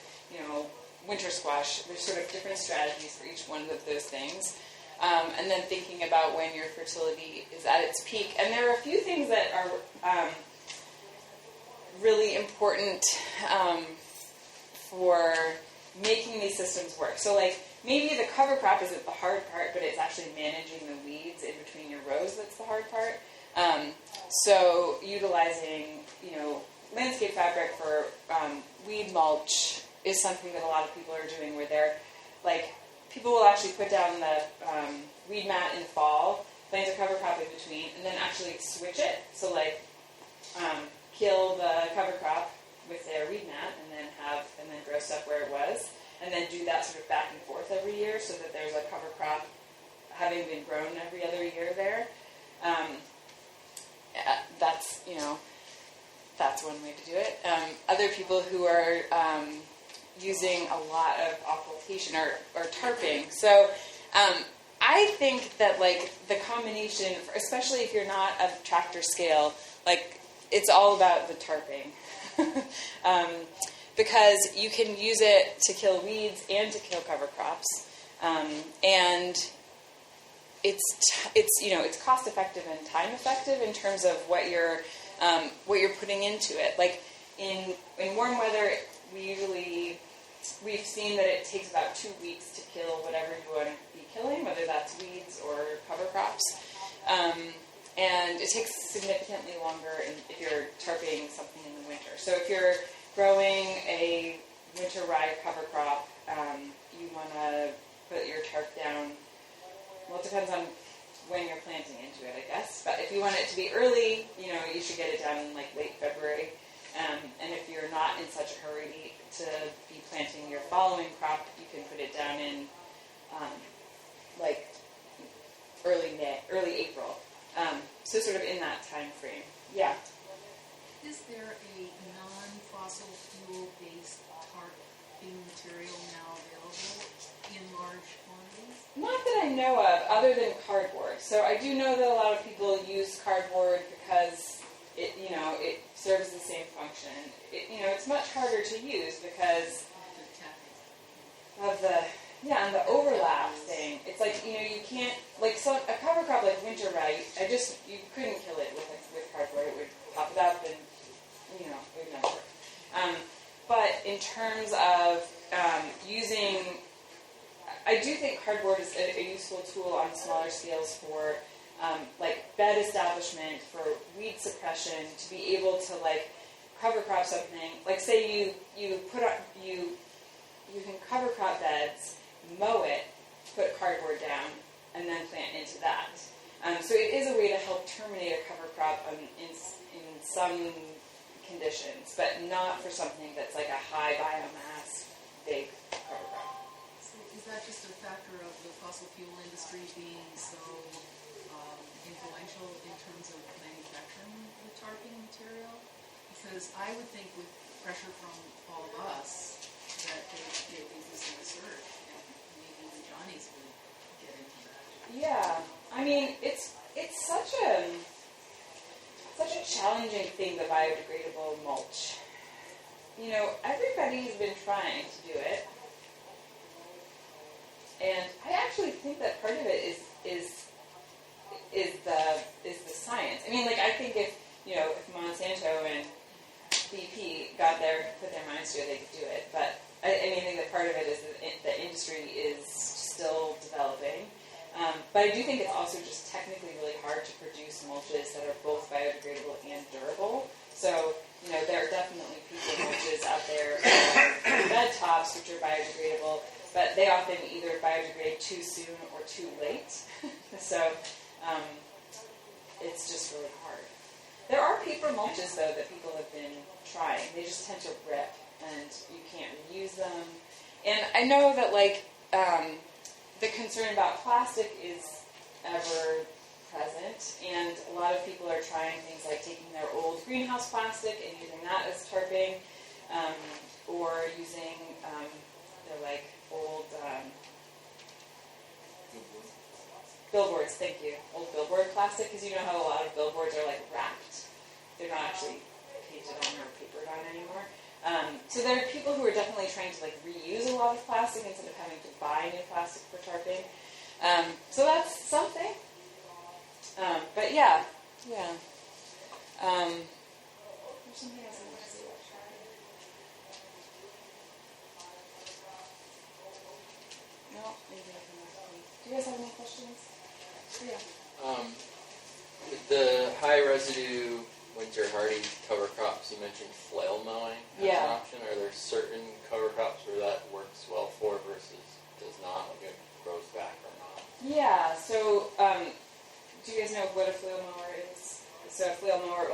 winter squash, there's sort of different strategies for each one of those things. And then thinking about when your fertility is at its peak. And there are a few things that are really important for making these systems work. So like maybe the cover crop isn't the hard part, but it's actually managing the weeds in between your rows that's the hard part. So utilizing, landscape fabric for weed mulch is something that a lot of people are doing where they're like, people will actually put down the weed mat in the fall could switch it. So like kill the cover crop with their weed mat and then grow stuff where it was, and then do that sort of back and forth every year so that there's a cover crop having been grown every other year there. That's, that's one way to do it. Other people who are using a lot of occultation or tarping. So I think that like the combination, especially if you're not of tractor scale, like it's all about the tarping. Because you can use it to kill weeds and to kill cover crops. And it's cost effective and time effective in terms of what you're putting into it. Like in warm weather, we've seen that it takes about 2 weeks to kill whatever you want to be killing, whether that's weeds or cover crops. And it takes significantly longer if you're tarping something in the winter. So if you're growing a winter rye cover crop, you want to put your tarp down. Well, it depends on when you're planting into it, I guess. But if you want it to be early, you should get it down in like late February. And if you're not in such a hurry to be planting your following crop, you can put it down in like early April. So sort of in that time frame. Yeah. Is there a non-fossil fuel-based tarping material now available in large quantities? Not that I know of, other than cardboard. So I do know that a lot of people use cardboard because it serves the same function. It's much harder to use because of the overlap thing. It's like, you can't, like, so a cover crop like winter rye, you couldn't kill it with cardboard. It would pop it up and, it would never work. But in terms of using, I do think cardboard is a useful tool on smaller scales for, like, bed establishment, for weed suppression, to be able to, like, cover crop something. Like, say you can cover crop beds, mow it, put cardboard down, and then plant into that. So it is a way to help terminate a cover crop in some conditions, but not for something that's like a high biomass, big cover crop. So is that just a factor of the fossil fuel industry being so influential in terms of manufacturing the tarping material? Because I would think with pressure from all of us that this is a surge, and maybe the Johnnies would get into that. Yeah, I mean, it's such a challenging thing, the biodegradable mulch. Everybody's been trying to do it, and I actually think that part of it is the science. I mean, like, I think if Monsanto and BP put their minds to it, they could do it. But I think that part of it is that the industry is still developing. But I do think it's also just technically really hard to produce mulches that are both biodegradable and durable. So, there are definitely people mulches out there, bed tops, which are biodegradable, but they often either biodegrade too soon or too late. So, it's just really hard. There are paper mulches, though, that people have been trying. They just tend to rip, and you can't reuse them. And I know that, like, the concern about plastic is ever present, and a lot of people are trying things like taking their old greenhouse plastic and using that as tarping, or using their, like, old billboards, thank you. Old billboard plastic, because you know how a lot of billboards are like wrapped. They're not actually painted on or papered on anymore. So there are people who are definitely trying to like reuse a lot of plastic instead of having to buy new plastic for tarping. So that's something. But yeah. There's something else I want to say about tarping. No, maybe I can. Do you guys have any questions? Yeah. With the high residue winter hardy cover crops, you mentioned flail mowing as an option. Are there certain cover crops where that works well for versus does not, like it grows back or not? Yeah, so do you guys know what a flail mower is? So a flail mower,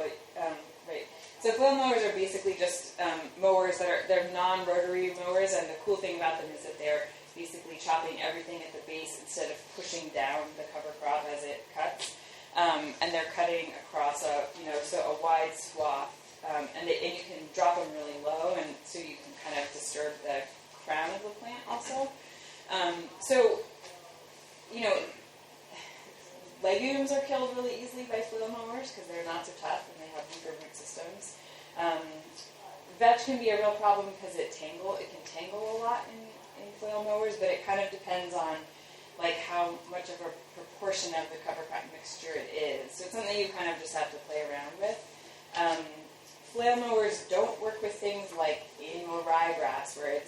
right. So flail mowers are basically just mowers they're non-rotary mowers, and the cool thing about them is that they're basically chopping everything at the base instead of pushing down the cover crop as it cuts. And they're cutting across a wide swath, and you can drop them really low, and so you can kind of disturb the crown of the plant also. Legumes are killed really easily by flail mowers because they're not so tough and they have weaker root systems. Veg can be a real problem because it can tangle a lot in flail mowers, but it kind of depends on like how much of a proportion of the cover crop mixture it is. So it's something you kind of just have to play around with. Flail mowers don't work with things like annual ryegrass, where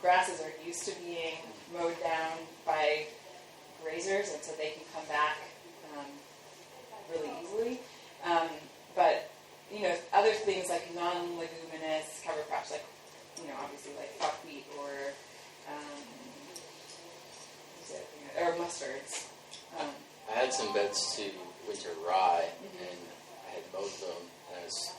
grasses are used to being mowed down by grazers, and so they can come back really easily. But other things like non-leguminous cover crops, like obviously like buckwheat or mustards. I had some beds to winter rye, and I had mowed them, and I was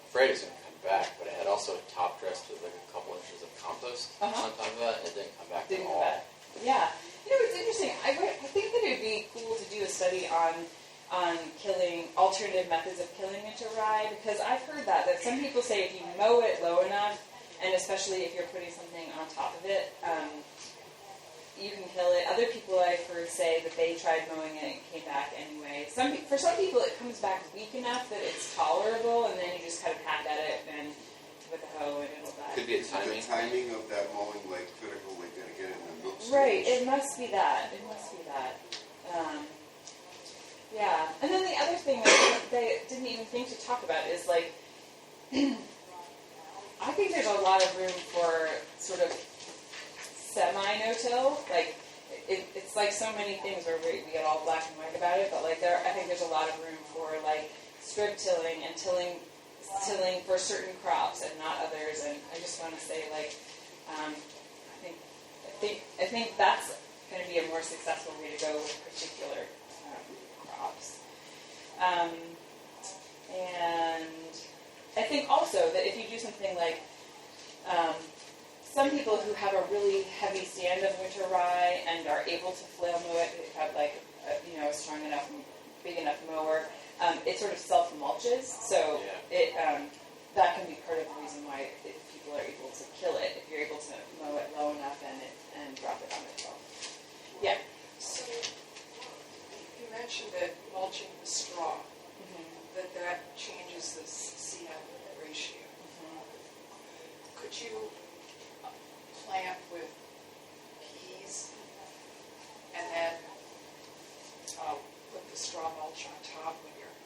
afraid it was going to come back, but I had also top dressed with like a couple inches of compost on top of that, and it didn't come back at all. Yeah. It's interesting. I think that it would be cool to do a study on killing alternative methods of killing winter rye, because I've heard that some people say if you mow it low enough, and especially if you're putting something on top of it, you can kill it. Other people I've heard say that they tried mowing it and it came back anyway. For some people it comes back weak enough that it's tolerable, and then you just kind of hack at it and with a hoe and it'll die. Could be a timing. Is the timing of that mowing critical? Like gonna get it in the milk stage? Right. It must be that. Yeah. And then the other thing that they didn't even think to talk about is I think there's a lot of room for sort of semi-no-till. It's like so many things where we get all black and white about it, but I think there's a lot of room for strip tilling and tilling for certain crops and not others. And I just want to say I think that's going to be a more successful way to go with particular crops. And I think also that if you do something like some people who have a really heavy stand of winter rye and are able to flail mow it, they have a strong enough, big enough mower, it sort of self-mulches. So that can be part of the reason why people are able to kill it, if you're able to mow it low enough and drop it on the hill. Yeah. So you mentioned that mulching the straw, that changes the CM ratio. Could you plant with peas and then put the straw mulch on top when you're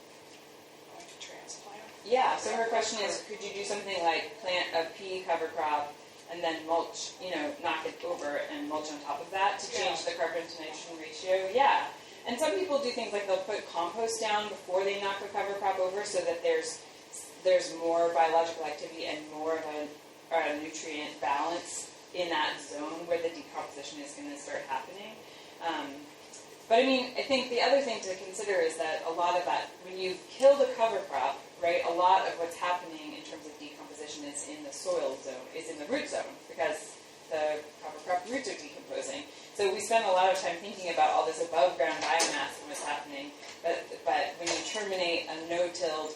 going to transplant? Yeah, so her question is, could you do something like plant a pea cover crop and then mulch, knock it over and mulch on top of that to change the carbon to nitrogen ratio? Yeah. And some people do things like they'll put compost down before they knock the cover crop over so that there's more biological activity and more of a nutrient balance in that zone where the decomposition is going to start happening. But I think the other thing to consider is that a lot of that, when you kill the cover crop, right, a lot of what's happening in terms of decomposition is in the soil zone, is in the root zone, because the cover crop roots are decomposing. So we spend a lot of time thinking about all this above ground biomass and what's happening, but when you terminate a no-till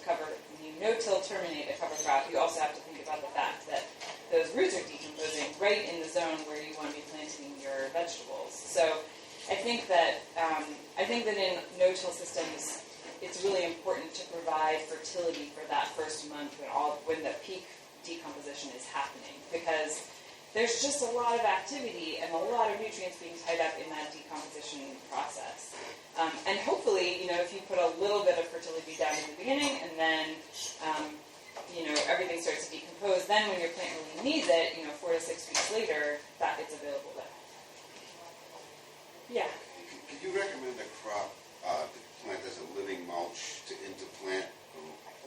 terminate a cover crop, you also have to think about the fact that those roots are decomposing right in the zone where you want to be planting your vegetables. So I think that in no-till systems, it's really important to provide fertility for that first month when the peak decomposition is happening, because there's just a lot of activity and a lot of nutrients being tied up in that decomposition process. And hopefully, if you put a little bit of fertility down at the beginning and then, everything starts to decompose, then when your plant really needs it, 4 to 6 weeks later, that it's available then. Yeah. Could you recommend a crop to plant as a living mulch to interplant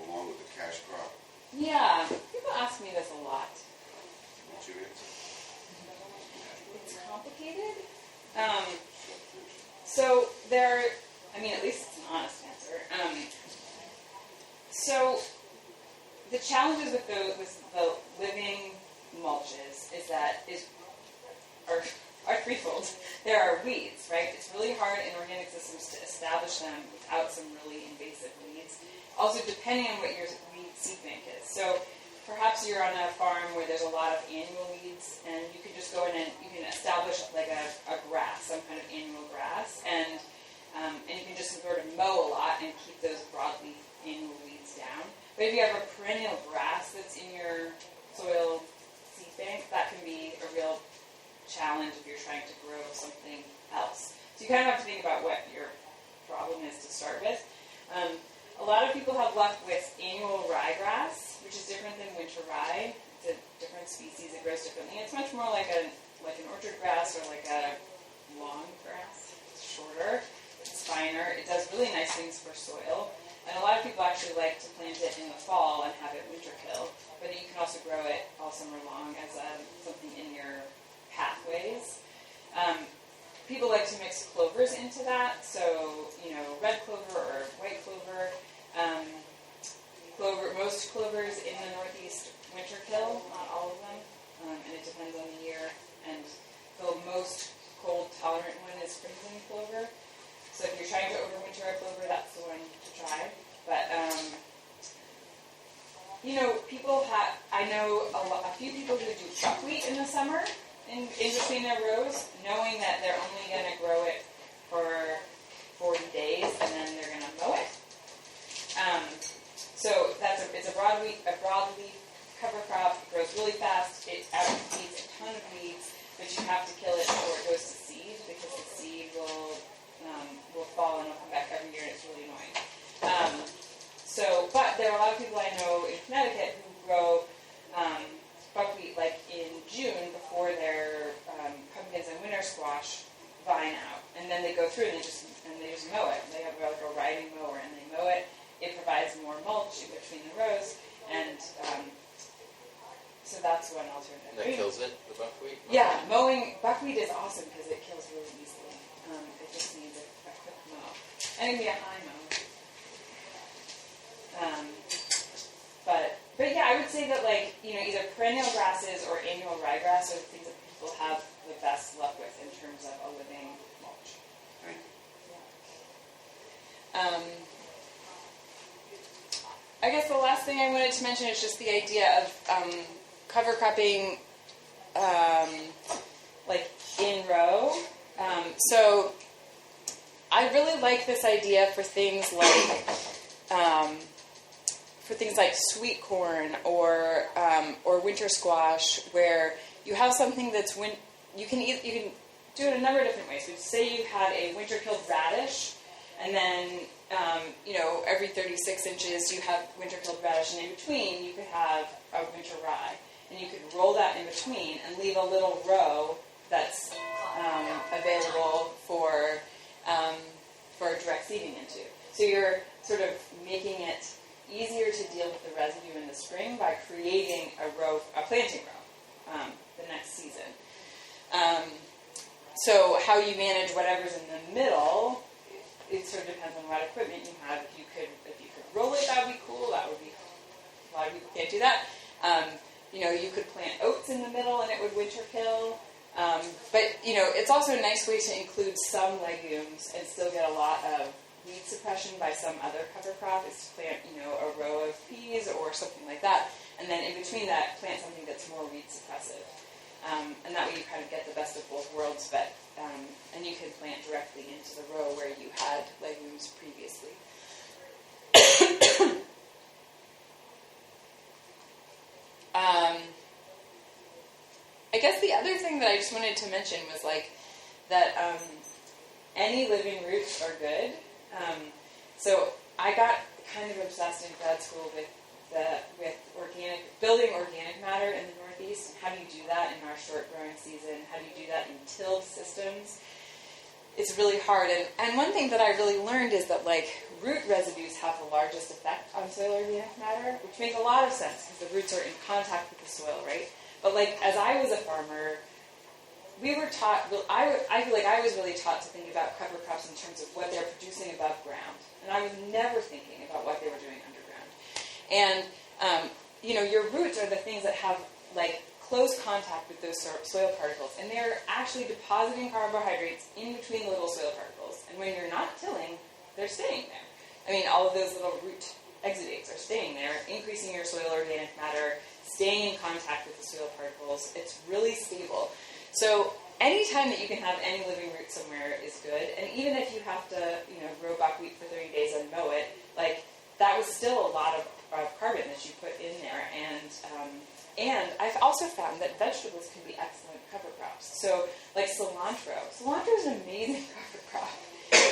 along with the cash crop? Yeah. People ask me this a lot. What's your answer? It's complicated. So at least it's an honest answer. So the challenges with the living mulches are threefold. There are weeds, right? It's really hard in organic systems to establish them without some really invasive weeds. Also, depending on what your weed seed bank is. So perhaps you're on a farm where there's a lot of annual weeds, and you can just go in and you can establish like a grass, some kind of annual grass, and you can just sort of mow a lot and keep those broadleaf annual weeds down. But if you have a perennial grass that's in your soil seed bank, that can be a real challenge if you're trying to grow something else. So you kind of have to think about what your problem is to start with. A lot of people have luck with annual ryegrass, which is different than winter rye. It's a different species. It grows differently. It's much more like an orchard grass or like a lawn grass. It's shorter. It's finer. It does really nice things for soil. And a lot of people actually like to plant it in the fall and have it winter kill. But you can also grow it all summer long as something in your pathways. People like to mix clovers into that, so red clover or white clover. Most clovers in the Northeast winter kill, not all of them, and it depends on the year. And the most cold tolerant one is crimson clover. So if you're trying to overwinter a clover, that's the one to try. But I know a few people who do buckwheat in the summer. In between their rows, knowing that they're only going to grow it for 40 days and then they're going to mow it. So it's a broadleaf cover crop. It grows really fast. It outweeds a ton of weeds, but you have to kill it before it goes to seed because the seed will fall and it'll come back every year and it's really annoying. But there are a lot of people I know in Connecticut who grow buckwheat like in June before their pumpkins and winter squash vine out, and then they go through and they just mow it. They have like a riding mower and they mow it. It provides more mulch in between the rows, and so that's one alternative. That kills it, the buckwheat? Yeah, mowing buckwheat is awesome because it kills really easily. It just needs a quick mow, and it can be a high mow. But yeah, I would say that either perennial grasses or annual ryegrass are the things that people have the best luck with in terms of a living mulch. Right. Yeah. I guess the last thing I wanted to mention is just the idea of cover cropping, in row. So I really like this idea for things like sweet corn or winter squash, where you have something that's you can do it a number of different ways. So say you had a winter killed radish, and then every 36 inches you have winter killed radish, and in between you could have a winter rye, and you could roll that in between and leave a little row that's available for direct seeding into. So you're sort of making it easier to deal with the residue in the spring by creating a planting row the next season. So how you manage whatever's in the middle, it sort of depends on what equipment you have. If you could roll it, that would be cool. That would be, a lot of people can't do that. You could plant oats in the middle and it would winter kill. But it's also a nice way to include some legumes and still get a lot of weed suppression by some other cover crop. Is to plant, a row of peas or something like that, and then in between that, plant something that's more weed suppressive. And that way you kind of get the best of both worlds, but and you can plant directly into the row where you had legumes previously. I guess the other thing that I just wanted to mention was that any living roots are good. So I got kind of obsessed in grad school with building organic matter in the Northeast, and how do you do that in our short growing season? How do you do that in tilled systems? It's really hard. And one thing that I really learned is that root residues have the largest effect on soil organic matter, which makes a lot of sense because the roots are in contact with the soil, right? But as I was a farmer, we were taught, I feel like I was really taught to think about cover crops in terms of what they're producing above ground. And I was never thinking about what they were doing underground. And your roots are the things that have like close contact with those soil particles, and they're actually depositing carbohydrates in between the little soil particles. And when you're not tilling, they're staying there. I mean, all of those little root exudates are staying there, increasing your soil organic matter, staying in contact with the soil particles. It's really stable. So anytime that you can have any living root somewhere is good. And even if you have to, grow buckwheat for 30 days and mow it, like that was still a lot of carbon that you put in there. And I've also found that vegetables can be excellent cover crops. So like cilantro. Cilantro is an amazing cover crop.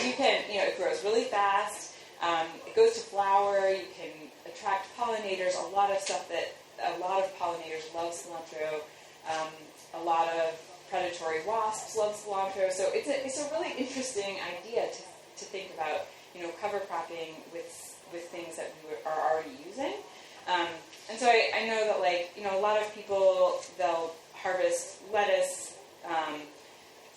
You can, it grows really fast. It goes to flower. You can attract pollinators. A lot of pollinators love cilantro. A lot of predatory wasps love cilantro. So it's a really interesting idea to think about, cover cropping with things that we are already using. And so I know that a lot of people, they'll harvest lettuce.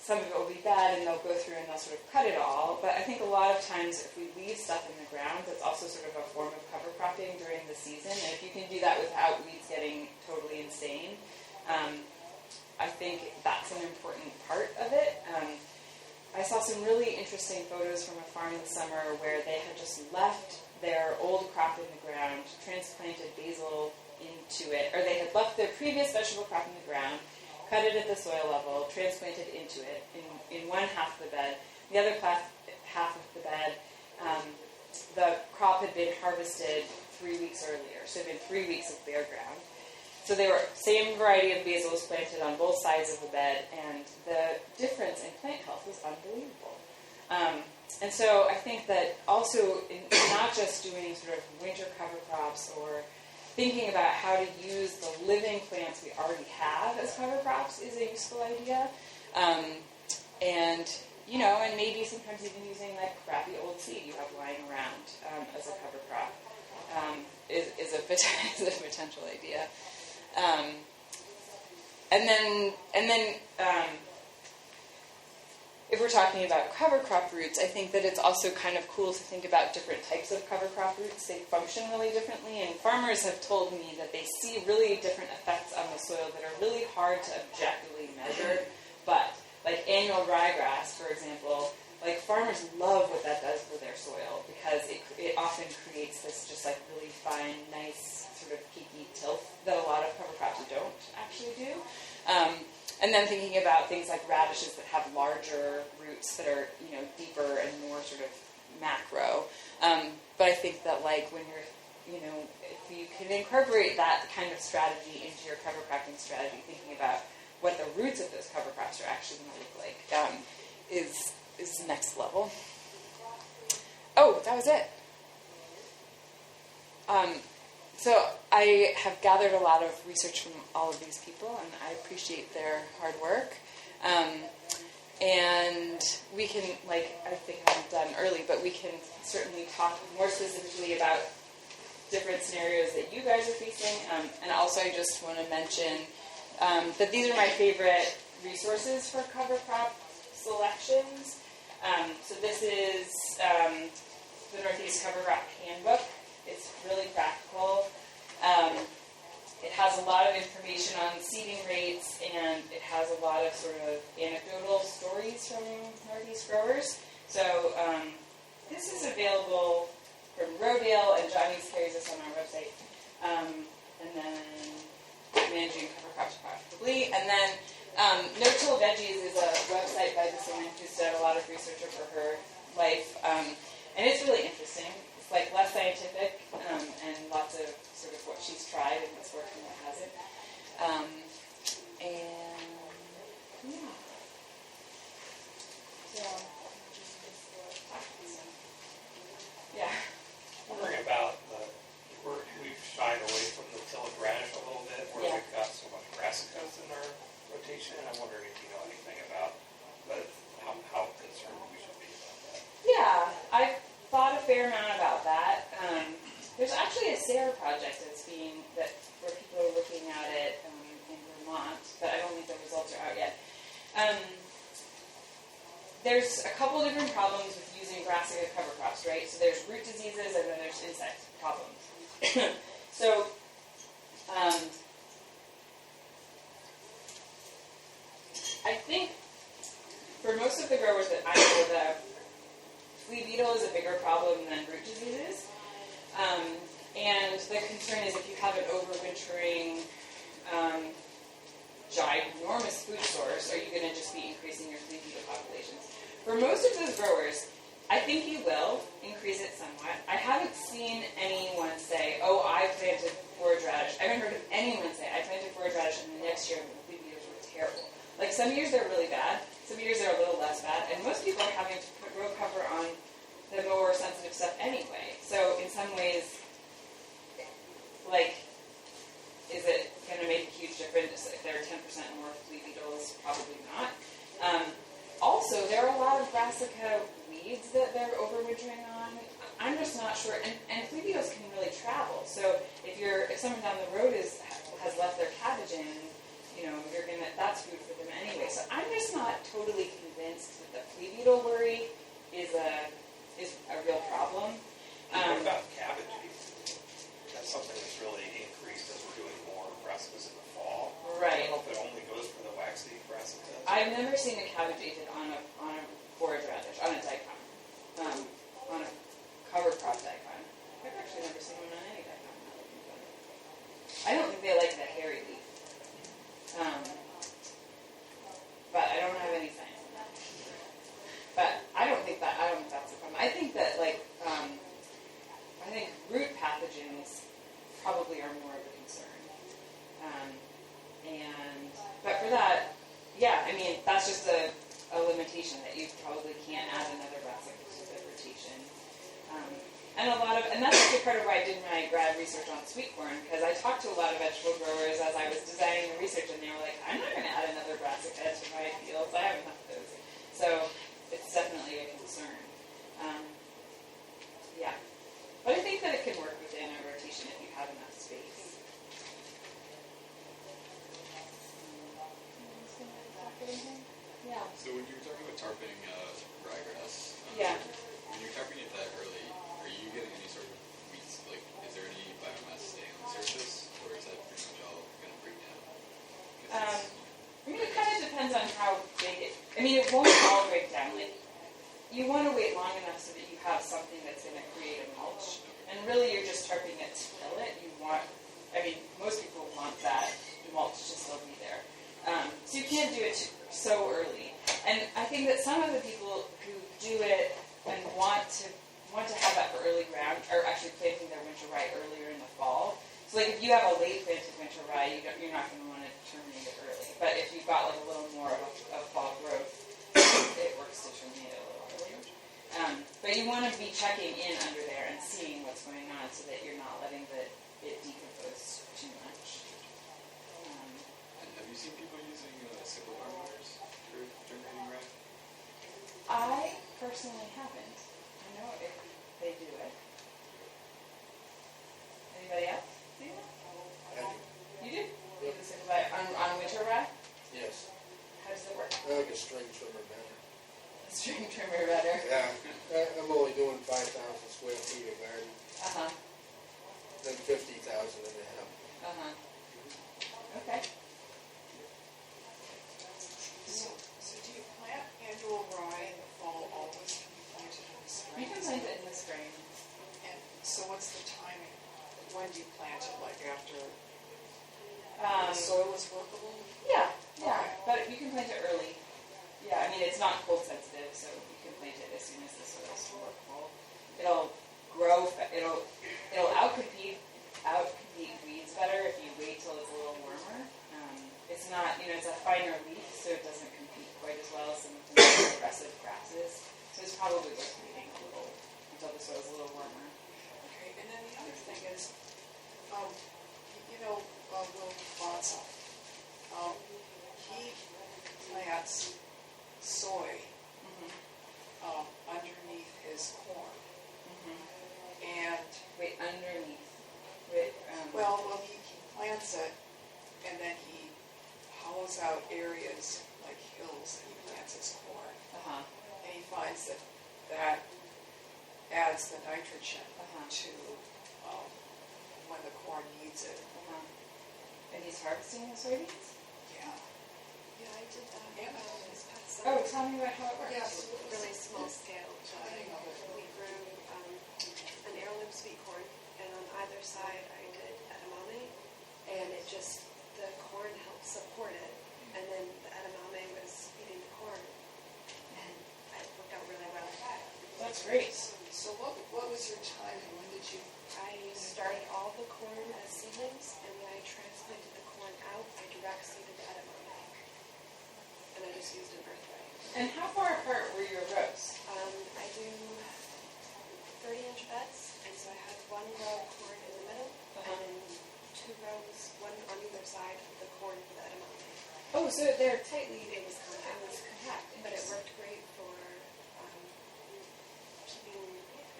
Some of it will be bad, and they'll go through and they'll sort of cut it all. But I think a lot of times if we leave stuff in the ground, that's also sort of a form of cover cropping during the season. And if you can do that without weeds getting totally insane, I think that's an important part of it. I saw some really interesting photos from a farm this summer where they had just left their old crop in the ground, transplanted basil into it, or they had left their previous vegetable crop in the ground, cut it at the soil level, transplanted into it in one half of the bed. The other half of the bed, the crop had been harvested 3 weeks earlier, so it had been 3 weeks of bare ground. So they were same variety of basil was planted on both sides of the bed, and the difference in plant health was unbelievable. And so I think that also not just doing sort of winter cover crops or thinking about how to use the living plants we already have as cover crops is a useful idea. And maybe sometimes even using like crappy old seed you have lying around as a cover crop is a potential idea. And then if we're talking about cover crop roots, I think that it's also kind of cool to think about different types of cover crop roots. They function really differently, and farmers have told me that they see really different effects on the soil that are really hard to objectively measure. But like annual ryegrass, for example, like farmers love what that does for their soil because it often creates this just like really fine, nice sort of peaky tilth that a lot of cover crops don't actually do. And then thinking about things like radishes that have larger roots that are, deeper and more sort of macro. But I think that when you're, if you can incorporate that kind of strategy into your cover cropping strategy, thinking about what the roots of those cover crops are actually going to look like, is the next level. Oh, that was it. So I have gathered a lot of research from all of these people, and I appreciate their hard work. And we can, I think I'm done early, but we can certainly talk more specifically about different scenarios that you guys are facing. And also I just want to mention that these are my favorite resources for cover crop selections. So this is the Northeast Cover Crop Handbook. It's really practical. It has a lot of information on seeding rates, and it has a lot of sort of anecdotal stories from Northeast growers. So this is available from Rodale, and Johnny's carries this on our website. And then Managing Cover Crops Profitably. And then No-Till Veggies is a website by this woman who's done a lot of research over her life. And it's really interesting. It's less scientific and lots of sort of what she's tried and what's worked and what hasn't. Yeah. Wondering about we've shied away from the tilled radish a little bit, where we've got so much brassicas in our rotation. I'm wondering if you know anything about how concerned we should be about that. Yeah, I've thought a fair amount about that. There's actually a SARE project where people are looking at it in Vermont, but I don't think the results are out yet. There's a couple different problems with using brassica cover crops, right? So there's root diseases and then there's insect problems. So, I think for most of the growers that I know, the flea beetle is a bigger problem than root diseases. And the concern is if you have an overwintering, ginormous food source, are you going to just be increasing your flea beetle populations? For most of those growers, I think you will increase it somewhat. I haven't seen anyone say, oh, I planted forage radish. I haven't heard of anyone say, I planted forage radish and the next year the flea beetles were terrible. Like, some years they're really bad, some years they're a little less bad, and most people are having to put row cover on the mower sensitive stuff anyway. So in some ways, like, is it going to make a huge difference if there are 10% more flea beetles? Probably not. Also, there are a lot of brassica weeds that they're overwintering on. I'm just not sure. And flea beetles can really travel. So if someone down the road has left their cabbage in, that's food for them anyway. So I'm just not totally convinced that the flea beetle worry is a real problem. What about cabbage? That's something that's really increased as we're doing more brassicas in the fall. Right. I don't know if it only goes for the waxy brassicas. I've never seen a cabbage agent on a forage radish, on a daikon, on a cover crop daikon. I've actually never seen one on any daikon. I don't think they like the hairy leaf. But I don't have any science on that. But I don't think that's a problem. I think that, I think root pathogens probably are more of a concern. But for that, yeah, I mean, that's just a limitation that you probably can't add another brassica to the rotation. And that's actually part of why I did my grad research on sweet corn, because I talked to a lot of vegetable growers as I was designing the research, and they were like, I'm not going to add another brassica to my fields. I have enough of those. So it's definitely a concern. Yeah. But I think that it can work within a rotation if you have enough space. Yeah. So when you were talking about tarping ryegrass, Yeah. when you're tarping it that early, are you getting any sort of weeds? Like, is there any biomass staying on the surface, or is that pretty much all going to break down? I mean, it kind of depends on how big it. I mean, it won't all break down. Like, you want to wait long enough so that you have something that's going to create a mulch. And really, you're just tarping it to kill it. Most people want that mulch to still be there. So you can't do it so early. And I think that some of the people who do it and want to have that for early ground are actually planting their winter rye earlier in the fall. So like if you have a late planted winter rye, you're not going to want to terminate it early. But if you've got like a little more of fall growth, it works to terminate it a little earlier. But you want to be checking in under there and seeing what's going on so that you're not letting it decompose too much. And have you seen people using sickle barn mowers for terminating rye? I personally haven't. I know if they do it. Anybody else do it? I do. You do? You use it on winter rye? Yes. How does it work? I like a string trimmer better. String trimmer better. Yeah. I'm only doing 5,000 square feet of garden, Uh-huh. then 50,000 in the hemp. Uh-huh. Okay. So do you plant annual rye in the fall always? Can you plant it in the spring? You can plant it in the spring. And so what's the timing? When do you plant it? Like after the Um, soil is workable? yeah. Okay. But you can plant it early. Yeah, I mean, it's not cold sensitive, so you can plant it as soon as the soil's workable. It'll grow, it'll outcompete weeds better if you wait till it's a little warmer. It's not, it's a finer leaf, so it doesn't compete quite as well as some of the more aggressive grasses. So it's probably worth waiting a little until the soil's a little warmer. Okay, and then the other thing is, Will Bonsa, he plants soy underneath his corn. And Wait, underneath. he plants it, and then he hollows out areas like hills, and he plants his corn. Uh-huh. And he finds that adds the nitrogen Uh-huh. to when the corn needs it. And he's harvesting the soybeans? Yeah. Yeah, I did that Yeah. this past Oh, summer. tell me about how it works. Yes. Really small scale. We grew an heirloom sweet corn, and on either side I did edamame, and it just, the corn helped support it, and then the edamame was feeding the corn, and it worked out really well. That's great. So what was your time and when did you? I started all the corn as seedlings, and when I transplanted the corn out, I direct seeded the edamame, and I just used an earthway. And how far apart were your rows? I do 30-inch beds, and so I had one row of corn in the middle, and then 2 rows, one on either side of the corn for the edamame. Oh, so they're tightly, It was compact, but it worked great for keeping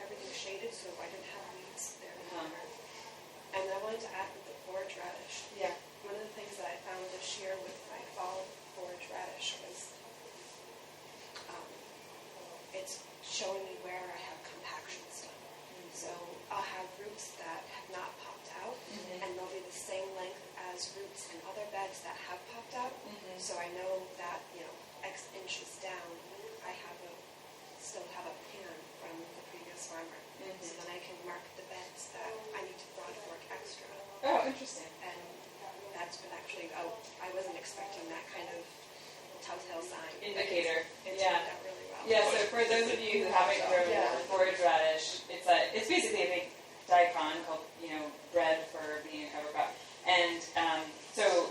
everything shaded, so I didn't have weeds there anymore. And I wanted to add with the forage radish. Yeah. One of the things that I found this year with my fall forage radish was it's showing me where I have compaction stuff. So I'll have roots that have not popped out, and they'll be the same length as roots in other beds that have popped out. So I know that, X inches down, I still have a pan from the previous farmer. So then I can mark the beds that I need to broad fork extra. Oh, interesting. And that's been actually, I wasn't expecting that kind of telltale sign. Indicator. It Yeah. turned out really well. Yeah, so for those of you who haven't grown forage radish, it's basically a big daikon called, bred for being a cover crop. And so,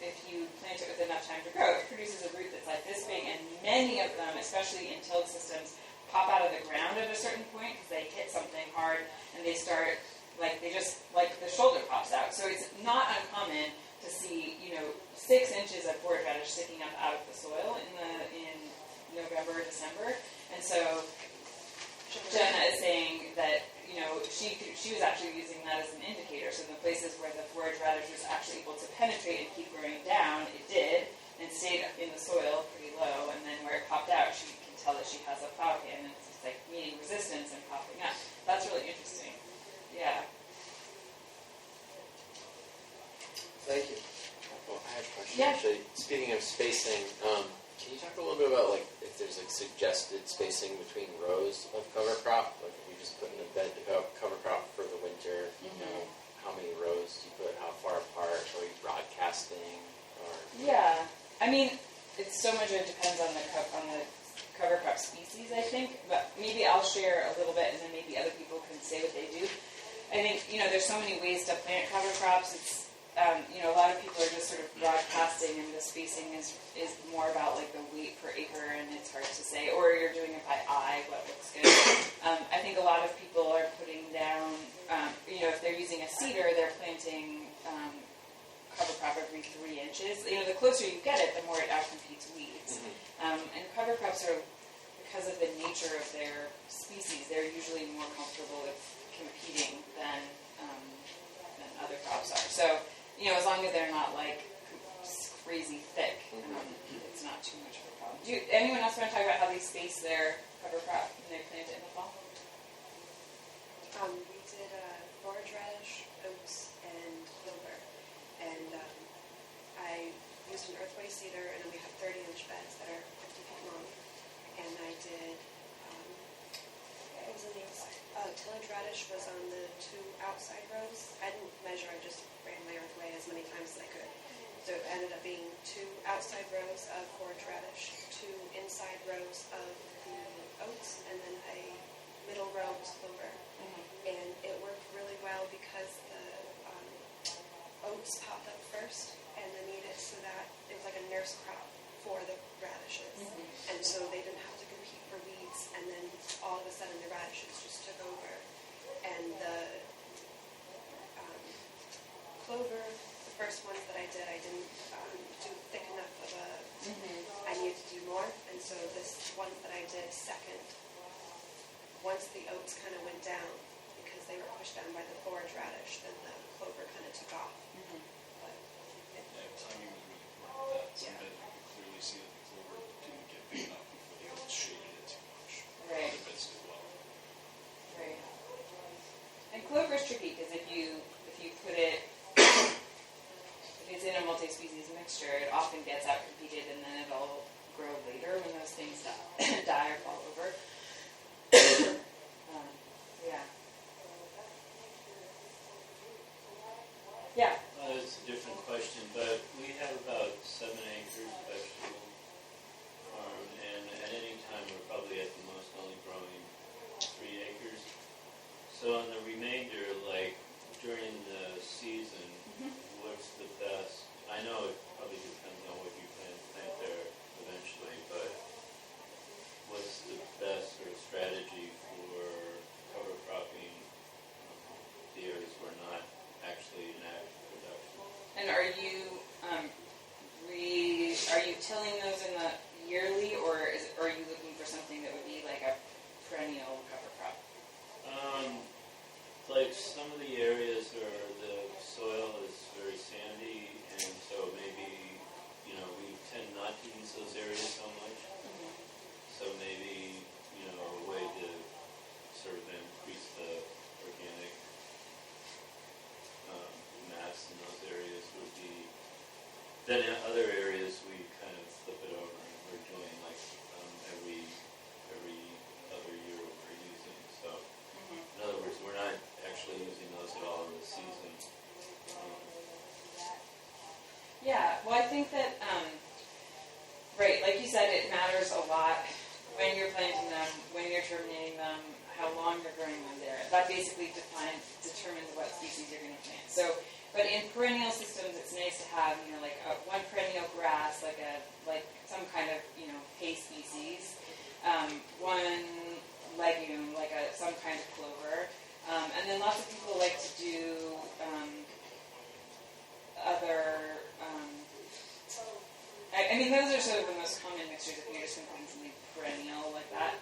if you plant it with enough time to grow, it produces a root that's like this big, and many of them, especially in tilled systems, pop out of the ground at a certain point because they hit something hard and they start, the shoulder pops out. So it's not uncommon to see, 6 inches of forage radish sticking up out of the soil in November, December. And so Jenna is saying that, she was actually using that as an indicator. So in the places where the forage radish was actually able to penetrate and keep growing down, it did, and stayed in the soil pretty low. And then where it popped out, she can tell that she has a plow can, and it's like meeting resistance and popping up. That's really interesting. Yeah. Thank you. Well, I have a question Yeah. actually. Speaking of spacing, can you talk a little bit about if there's suggested spacing between rows of cover crop? Like if you just put in a bed to cover crop for the winter, how many rows do you put? How far apart? Are you broadcasting? Or Yeah. I mean, it's so much. It depends on the cover crop species, I think. But maybe I'll share a little bit, and then maybe other people can say what they do. I think there's so many ways to plant cover crops. It's a lot of people are just sort of broadcasting, and the spacing is more about the weight per acre, and it's hard to say. Or you're doing it by eye, what looks good. I think a lot of people are putting down, if they're using a seeder, they're planting cover crop every 3 inches. The closer you get it, the more it outcompetes weeds. And cover crops are, because of the nature of their species, they're usually more comfortable with competing than other crops are. So, as long as they're not crazy thick, it's not too much of a problem. Anyone else want to talk about how they space their cover crop when they plant it in the fall? We did forage radish, oats, and clover. And I used an earthway seeder, and then we have 30-inch beds that are 50 feet long. And I did, what was the name? Tillage radish was on the 2 outside rows. I didn't measure, I just ran my earthway as many times as I could. So it ended up being 2 outside rows of forage radish, 2 inside rows of the oats, and then a middle row was clover. And it worked really well because the oats popped up first, and they made it so that it was like a nurse crop for the radishes. And so they didn't have to compete for weeds, and then all of a sudden the radishes just took over. And the clover, the first ones that I did, I didn't do thick enough of a, I needed to do more, and so this one that I did second, once the oats kind of went down, because they were pushed down by the forage radish, then the clover kind of took off. But Timing was really important with that. Some beds you could clearly see that the clover didn't get big enough before the oats shaded it too much. Right. Other beds did well. Right. And clover is tricky because if you question, but we have about 7 acres vegetable farm, and at any time we're probably at the most only growing 3 acres. So on the remainder, like during the season, what's the best? I know it probably depends on what you plan to plant there eventually, but what's the best sort of strategy for cover cropping the areas we're not actually in active production? And are you tilling those in the yearly, or are you looking for something that would be like a perennial cover crop? Like some of the areas where the soil is very sandy, and so maybe, we tend not to use those areas so much. So maybe, a way to sort of increase the organic mass in those areas would be, then in other areas we kind of flip it over and we're doing like every other year what we're using. So in other words, we're not actually using those at all in the season. Yeah, well, I think that, right, like you said, it matters a lot when you're planting them, when you're terminating them, how long you're growing them there. That basically determines what species you're going to plant. So, but in perennial systems, it's nice to have, like one perennial grass, like some kind of, hay species, one legume, like some kind of clover, and then lots of people like to do other. Those are sort of the most common mixtures if you're just going to find something perennial like that.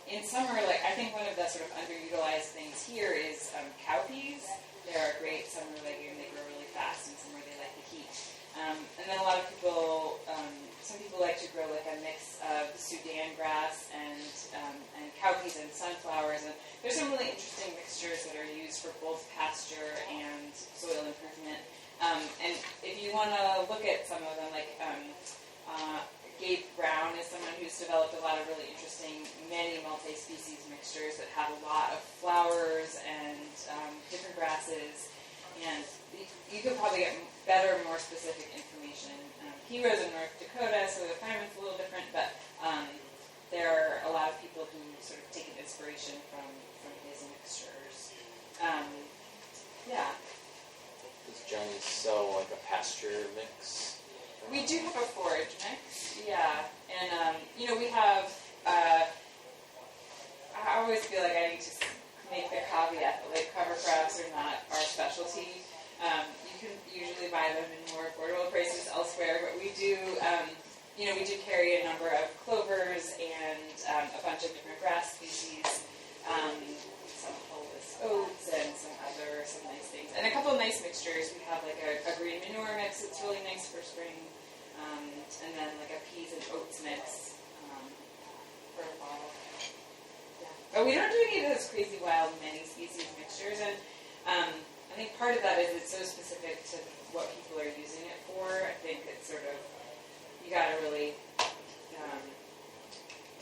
In summer, I think one of the sort of underutilized things here is cowpeas. They're a great summer legume. They grow really fast in summer. They like the heat. And then a lot of people, some people like to grow like a mix of Sudan grass and cowpeas and sunflowers. And there's some really interesting mixtures that are used for both pasture and soil improvement. And if you want to look at some of them, Gabe Brown is someone who's developed a lot of really interesting many multi-species mixtures that have a lot of flowers and different grasses. And you could probably get better, more specific information. He was in North Dakota, so the climate's a little different, but there are a lot of people who sort of take an inspiration from his mixtures. Yeah. Does Johnny sell like a pasture mix? We do have a forage mix, yeah. And, we have, I always feel like I need to make the caveat that cover crops are not our specialty. You can usually buy them in more affordable prices elsewhere, but we do, we do carry a number of clovers and a bunch of different grass species, some hulbous oats and some nice things. And a couple of nice mixtures. We have a green manure mix that's really nice for spring, and then a peas and oats mix for fall. Yeah. But we don't do any of those crazy wild many species mixtures, and I think part of that is it's so specific to what people are using it for. I think it's sort of, you got to really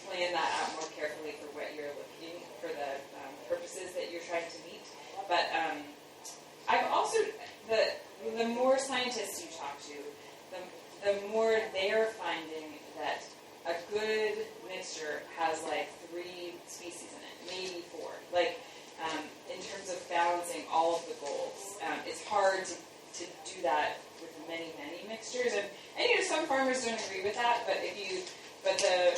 plan that out more carefully for what you're looking for, the purposes that you're trying to meet. But I've also, the more scientists you talk to, the more they're finding that a good mixture has 3 species in it, maybe 4. In terms of balancing all of the goals, it's hard to do that with many mixtures. And some farmers don't agree with that, but the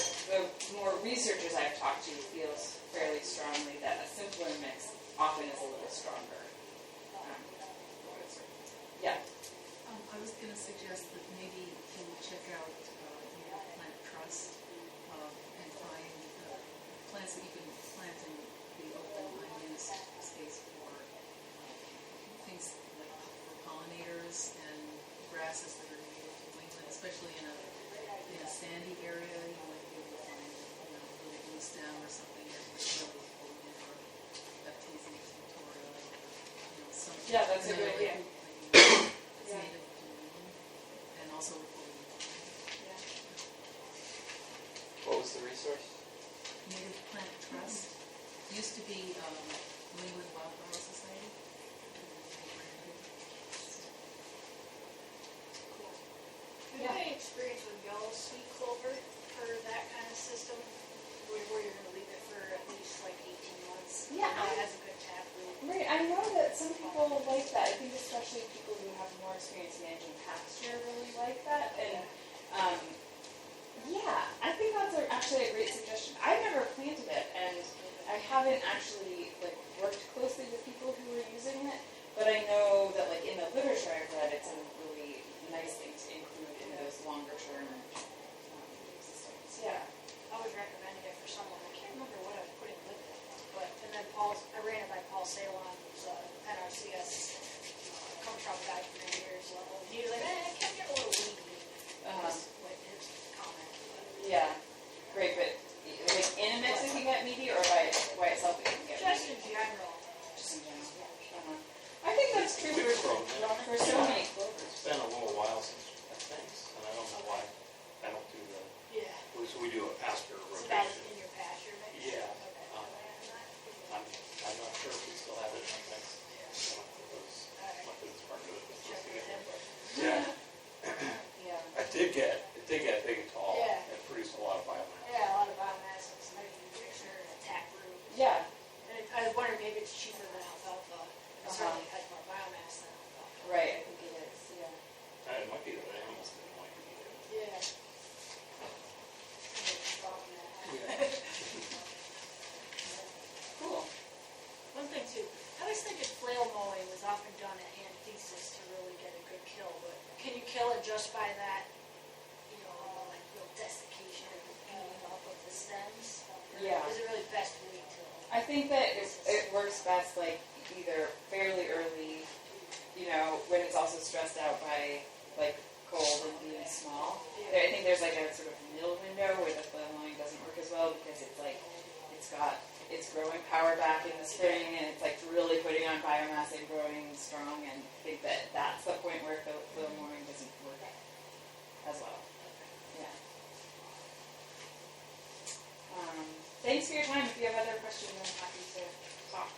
more researchers I've talked to feels fairly strongly that a simpler mix often is a little stronger. Yeah. I was going to suggest that maybe you check out your plant trust and find plants that you can plant in the open, unused space for things like for pollinators and grasses that are native to New England, especially in a sandy area. You might be able to find a little blue stem or something that really or Baptisia victoria, something. Yeah, that's a good idea. It's native to New England and also Yeah. What was the resource? Native Plant Trust. Used to be New England Wildflower Society. experience with yellow sweet clover for that kind of system, where you're gonna leave it for at least like 18 months. Yeah, It has a good tap root. Right, I know that some people like that. I think especially people who have more experience managing pasture really like that. And yeah, I think that's actually a great suggestion. I've never planted it, and I haven't actually like worked closely with people who are using it. But I know that like in the literature I've read, it's a really nice thing to include in those longer term systems. Yeah. I was recommending it for someone, I can't remember what I was putting with it, but, and then I ran it by Paul Salon, who's a NRCS, comes from a guy for many years, and he was like, it can get a little weedy, was what his comment. Yeah, great, but like in a mix it can get meaty, or by itself it can get Just meaty? in general. Just in general. I think that's true for so many clovers. It's been a little while since I think, and I don't know why I don't do the, Yeah. so we do a pasture Is that rotation. in your pasture mix? Yeah. Okay. I'm not sure if we still have it in our mix. My business partner that was supposed to get it, but, yeah. Yeah. It did get big and tall. Yeah. It produced a lot of biomass. Yeah, a lot of biomass, and some nitrogen fixer, and tap root. Yeah. And I was wondering, maybe it's cheaper than alfalfa. It certainly has more biomass than alfalfa. Right, I think it is, yeah. It might be that I almost didn't like to eat it. Yeah. Cool. One thing too, I always think flail mowing was often done at antithesis to really get a good kill, but can you kill it just by that, like real desiccation and peeling off of the stems? Yeah. Is it really best to wait till? I think that it works best like either fairly early, when it's also stressed out by like cold and being small. I think there's like a sort of middle window where the flail mowing doesn't work as well because it's like it's got its growing power back in the spring and it's like really putting on biomass and growing strong, and I think that that's the point where flail mowing doesn't work as well. Yeah. Thanks for your time. If you have other questions, I'm happy to talk.